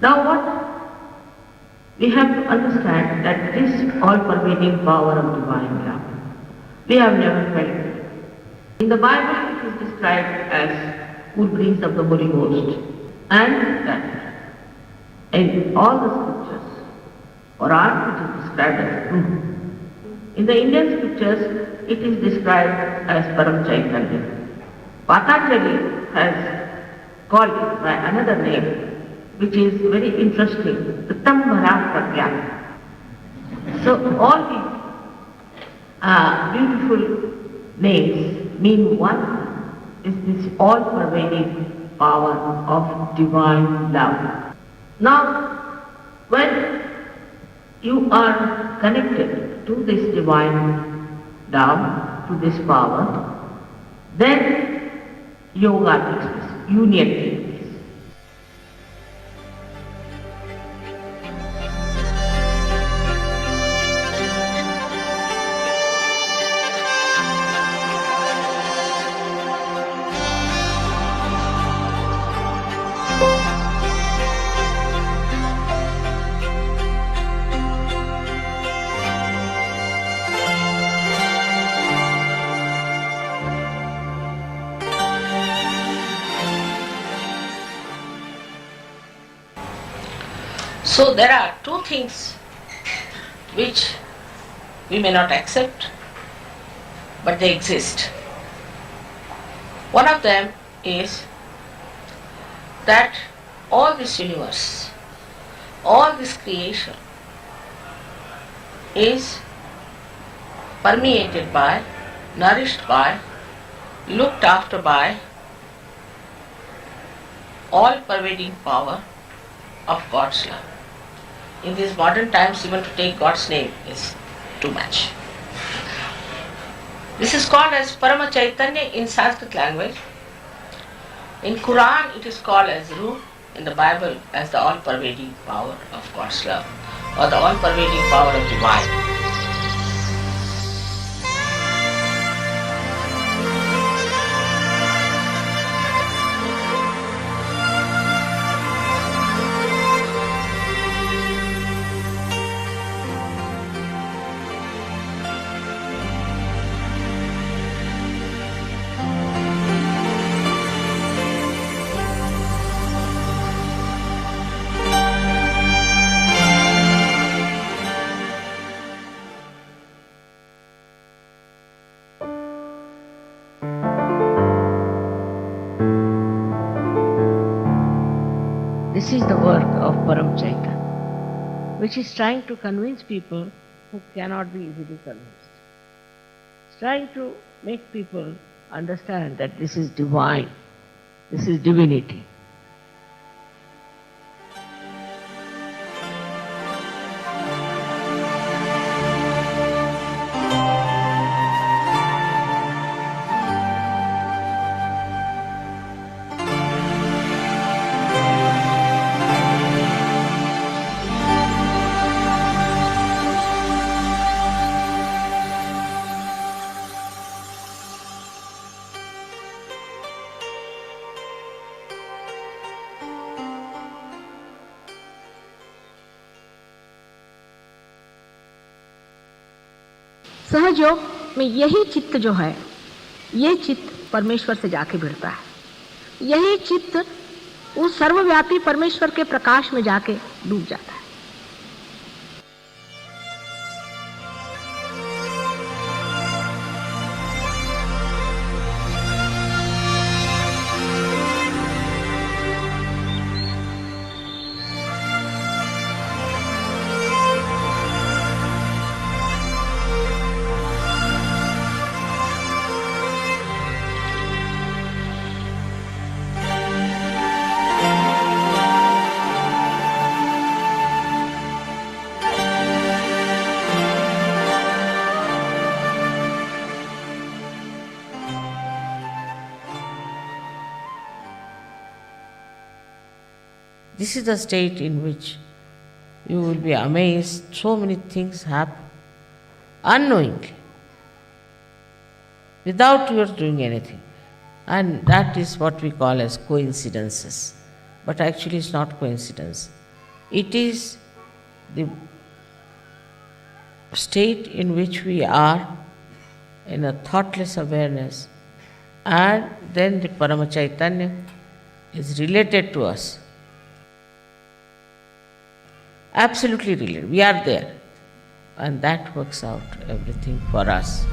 Now what we have to understand that this all-pervading power of divine love, we have never felt it. In the Bible it is described as good breeze of the Holy Ghost, and that in all the scriptures, for art it is described as truth. In the Indian scriptures it is described as Param Chaitanya. Patanjali has called it by another name, which is very interesting, the Tambara Pragya. So all these beautiful names mean one is this all-pervading power of divine love. Now, when you are connected to this divine love, to this power, then yoga takes place, union takes place. So there are two things which we may not accept, but they exist. One of them is that all this universe, all this creation is permeated by, nourished by, looked after by all-pervading power of God's love. In these modern times, even to take God's name is too much. This is called as Parama Chaitanya in Sanskrit language. In Quran it is called as Ruh, in the Bible as the all-pervading power of God's love, or the all-pervading power of divine. This is the work of Param Chaitanya, which is trying to convince people who cannot be easily convinced. It's trying to make people understand that this is divine, this is divinity. सहज योग में यही चित्त जो है, ये चित्त परमेश्वर से जाके भिड़ता है। यही चित्त उस सर्वव्यापी परमेश्वर के प्रकाश में जाके डूब जाता है। This is the state in which you will be amazed, so many things happen unknowingly, without your doing anything. And that is what we call as coincidences. But actually it's not coincidence. It is the state in which we are in a thoughtless awareness, and then the Parama Chaitanya is related to us. Absolutely related. We are there. And that works out everything for us.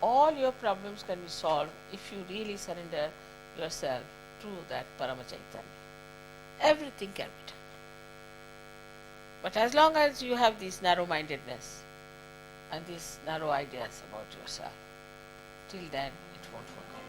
All your problems can be solved if you really surrender yourself to that Parama Chaitanya. Everything can be done. But as long as you have this narrow-mindedness and these narrow ideas about yourself, till then it won't work out.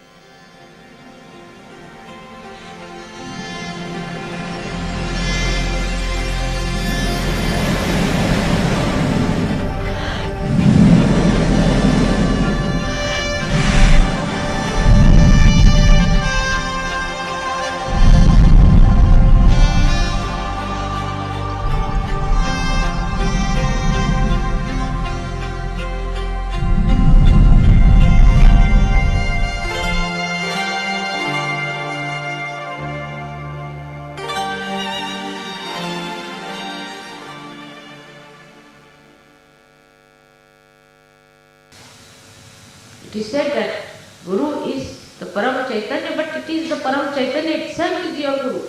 It is said that Guru is the Param Chaitanya, but it is the Param Chaitanya itself is your Guru.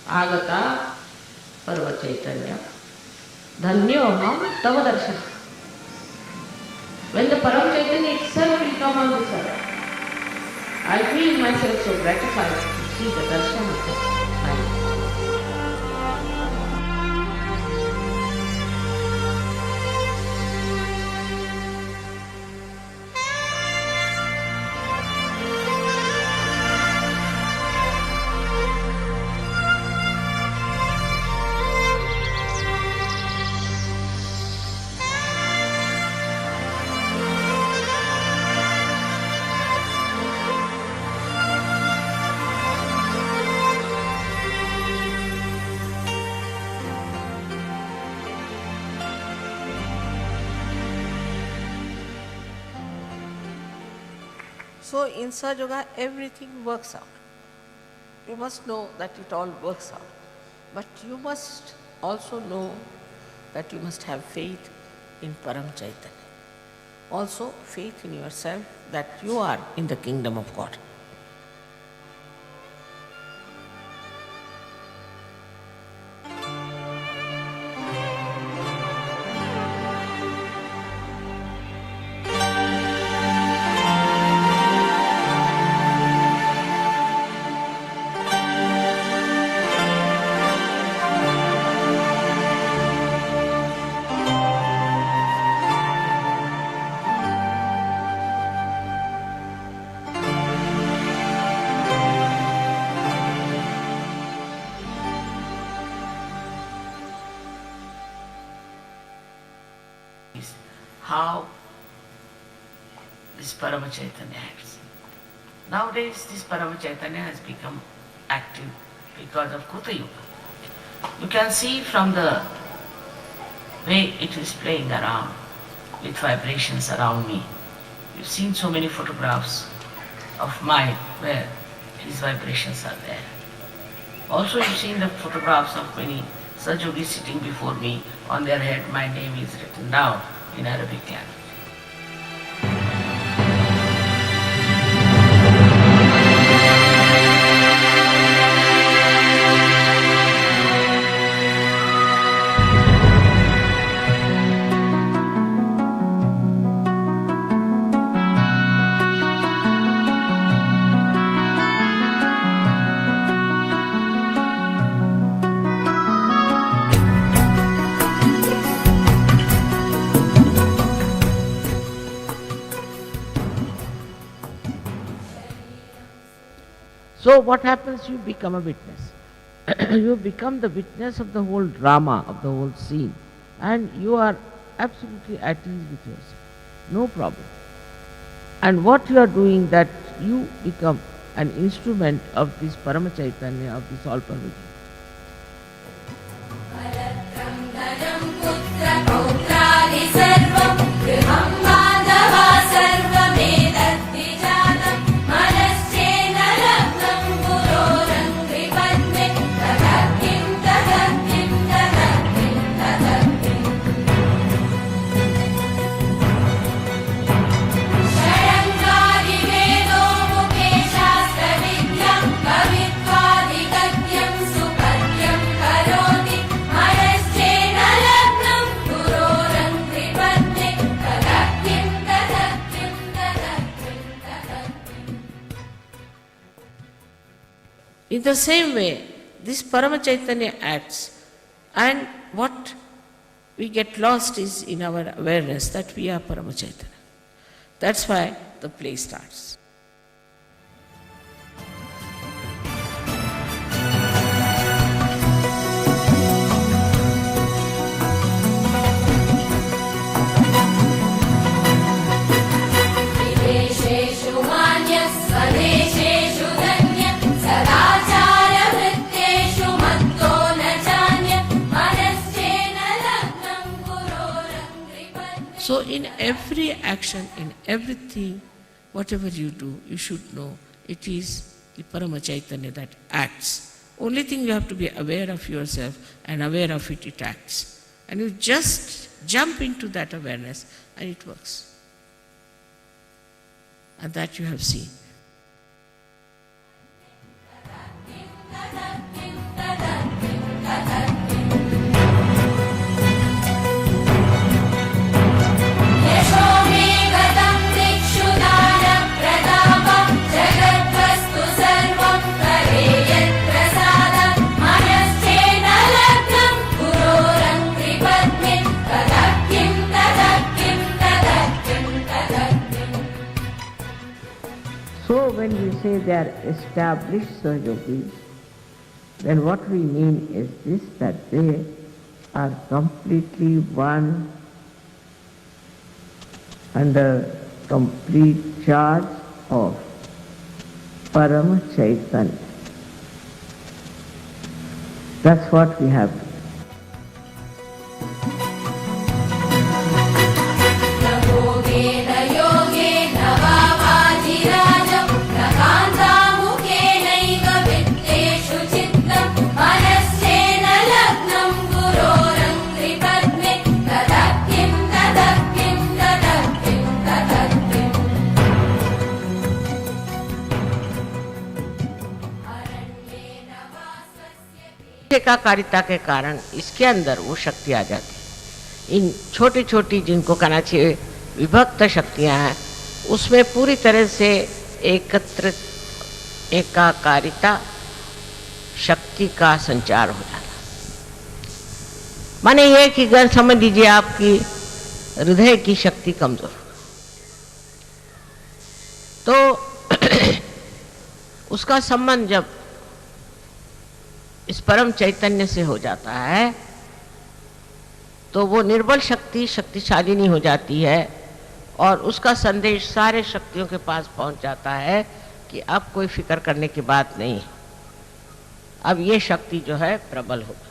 Agata Parva Chaitanya Dhanyo Ham Tava Darshan. When the Param Chaitanya itself will come on this earth, I feel myself so gratified to see the darshan of the Life. So in Sahaja Yoga, everything works out. You must know that it all works out. But you must also know that you must have faith in Param Chaitanya. Also faith in yourself that you are in the kingdom of God. How this Parama Chaitanya acts. Nowadays this Parama Chaitanya has become active because of Kuta Yuga. You can see from the way it is playing around with vibrations around me. You've seen so many photographs of mine where these vibrations are there. Also you've seen the photographs of many Sajogis sitting before me. On their head my name is written down in Arabic language. So what happens? You become a witness. You become the witness of the whole drama, of the whole scene. And you are absolutely at ease with yourself. No problem. And what you are doing, that you become an instrument of this Parama Chaitanya, of this all-pervading. In the same way, this Parama Chaitanya acts, and what we get lost is in our awareness that we are Parama Chaitanya. That's why the play starts. So in every action, in everything, whatever you do, you should know it is the Parama Chaitanya that acts. Only thing you have to be aware of yourself, and aware of it, it acts. And you just jump into that awareness and it works. And that you have seen. So when we say they are established Sahajogis, then what we mean is this, that they are completely one, under complete charge of Parama Chaitanya. That's what we have. एकाकारिता के कारण इसके अंदर वो शक्ति आ जाती। इन छोटी छोटी जिनको कहना चाहिए विभक्त शक्तियां हैं, उसमें पूरी तरह से एकत्रित एकाकारिता शक्ति का संचार हो जाता। माने ये कि अगर समझ लीजिए आपकी हृदय की शक्ति कमजोर, तो उसका संबंध जब इस परम चैतन्य से हो जाता है, तो वो निर्बल शक्ति शक्तिशाली नहीं हो जाती है, और उसका संदेश सारे शक्तियों के पास पहुंच जाता है कि अब कोई फिक्र करने की बात नहीं है, अब ये शक्ति जो है प्रबल होगी।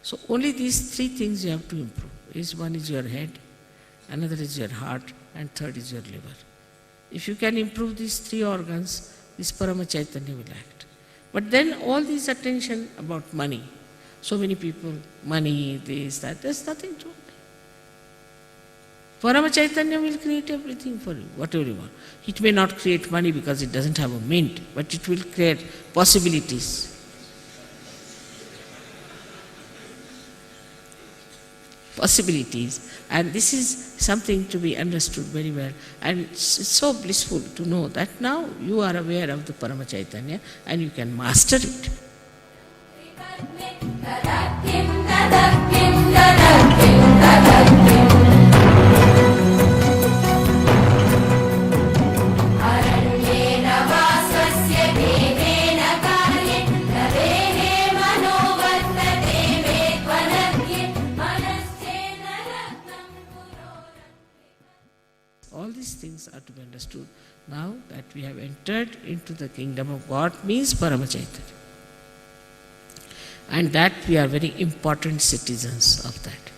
So only these three things you have to improve. One is your head, another is your heart, and third is your liver. If you can improve these three organs, this Parama Chaitanya will act. But then all this attention about money, so many people, money, this, that, there's nothing to it. Parama Chaitanya will create everything for you, whatever you want. It may not create money because it doesn't have a mint, but it will create possibilities. Possibilities. And this is something to be understood very well. And it's so blissful to know that now you are aware of the Parama Chaitanya and you can master it. All these things are to be understood now that we have entered into the kingdom of God means Parama Chaitanya. And that we are very important citizens of that.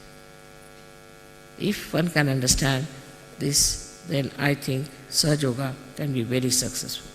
If one can understand this, then I think Sahaja Yoga can be very successful.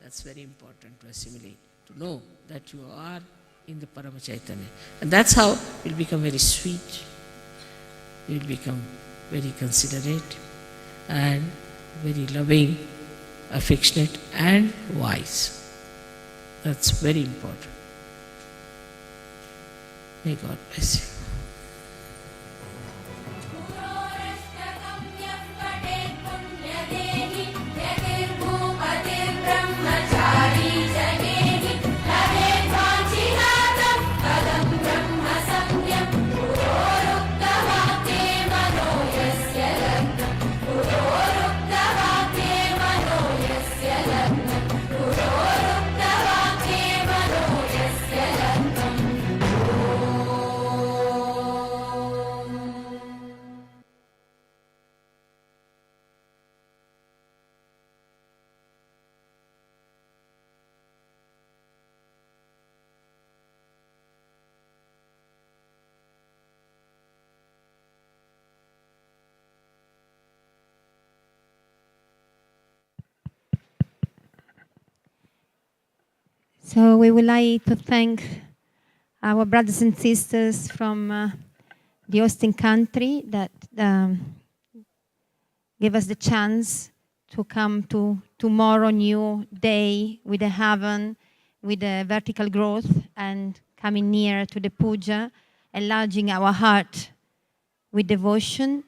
That's very important to assimilate, to know that you are in the Parama Chaitanya. And that's how you'll become very sweet, you'll become very considerate and very loving, affectionate and wise. That's very important. May God bless you. So we would like to thank our brothers and sisters from the hosting country that gave us the chance to come to tomorrow new day with the heaven, with the vertical growth and coming near to the puja, enlarging our heart with devotion.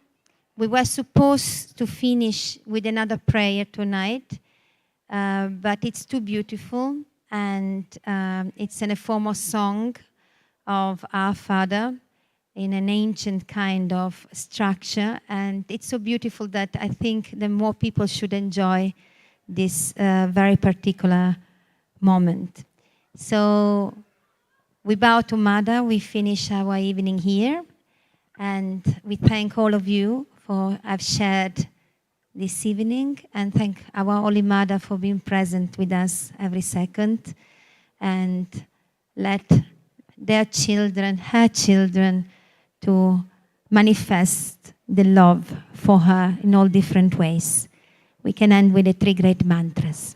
We were supposed to finish with another prayer tonight, but it's too beautiful. And it's in a form of song of Our Father in an ancient kind of structure. And it's so beautiful that I think the more people should enjoy this very particular moment. So we bow to Mother, we finish our evening here. And we thank all of you for have shared this evening, and thank our Holy Mother for being present with us every second, and let their children, her children, to manifest the love for her in all different ways. We can end with the 3 great mantras.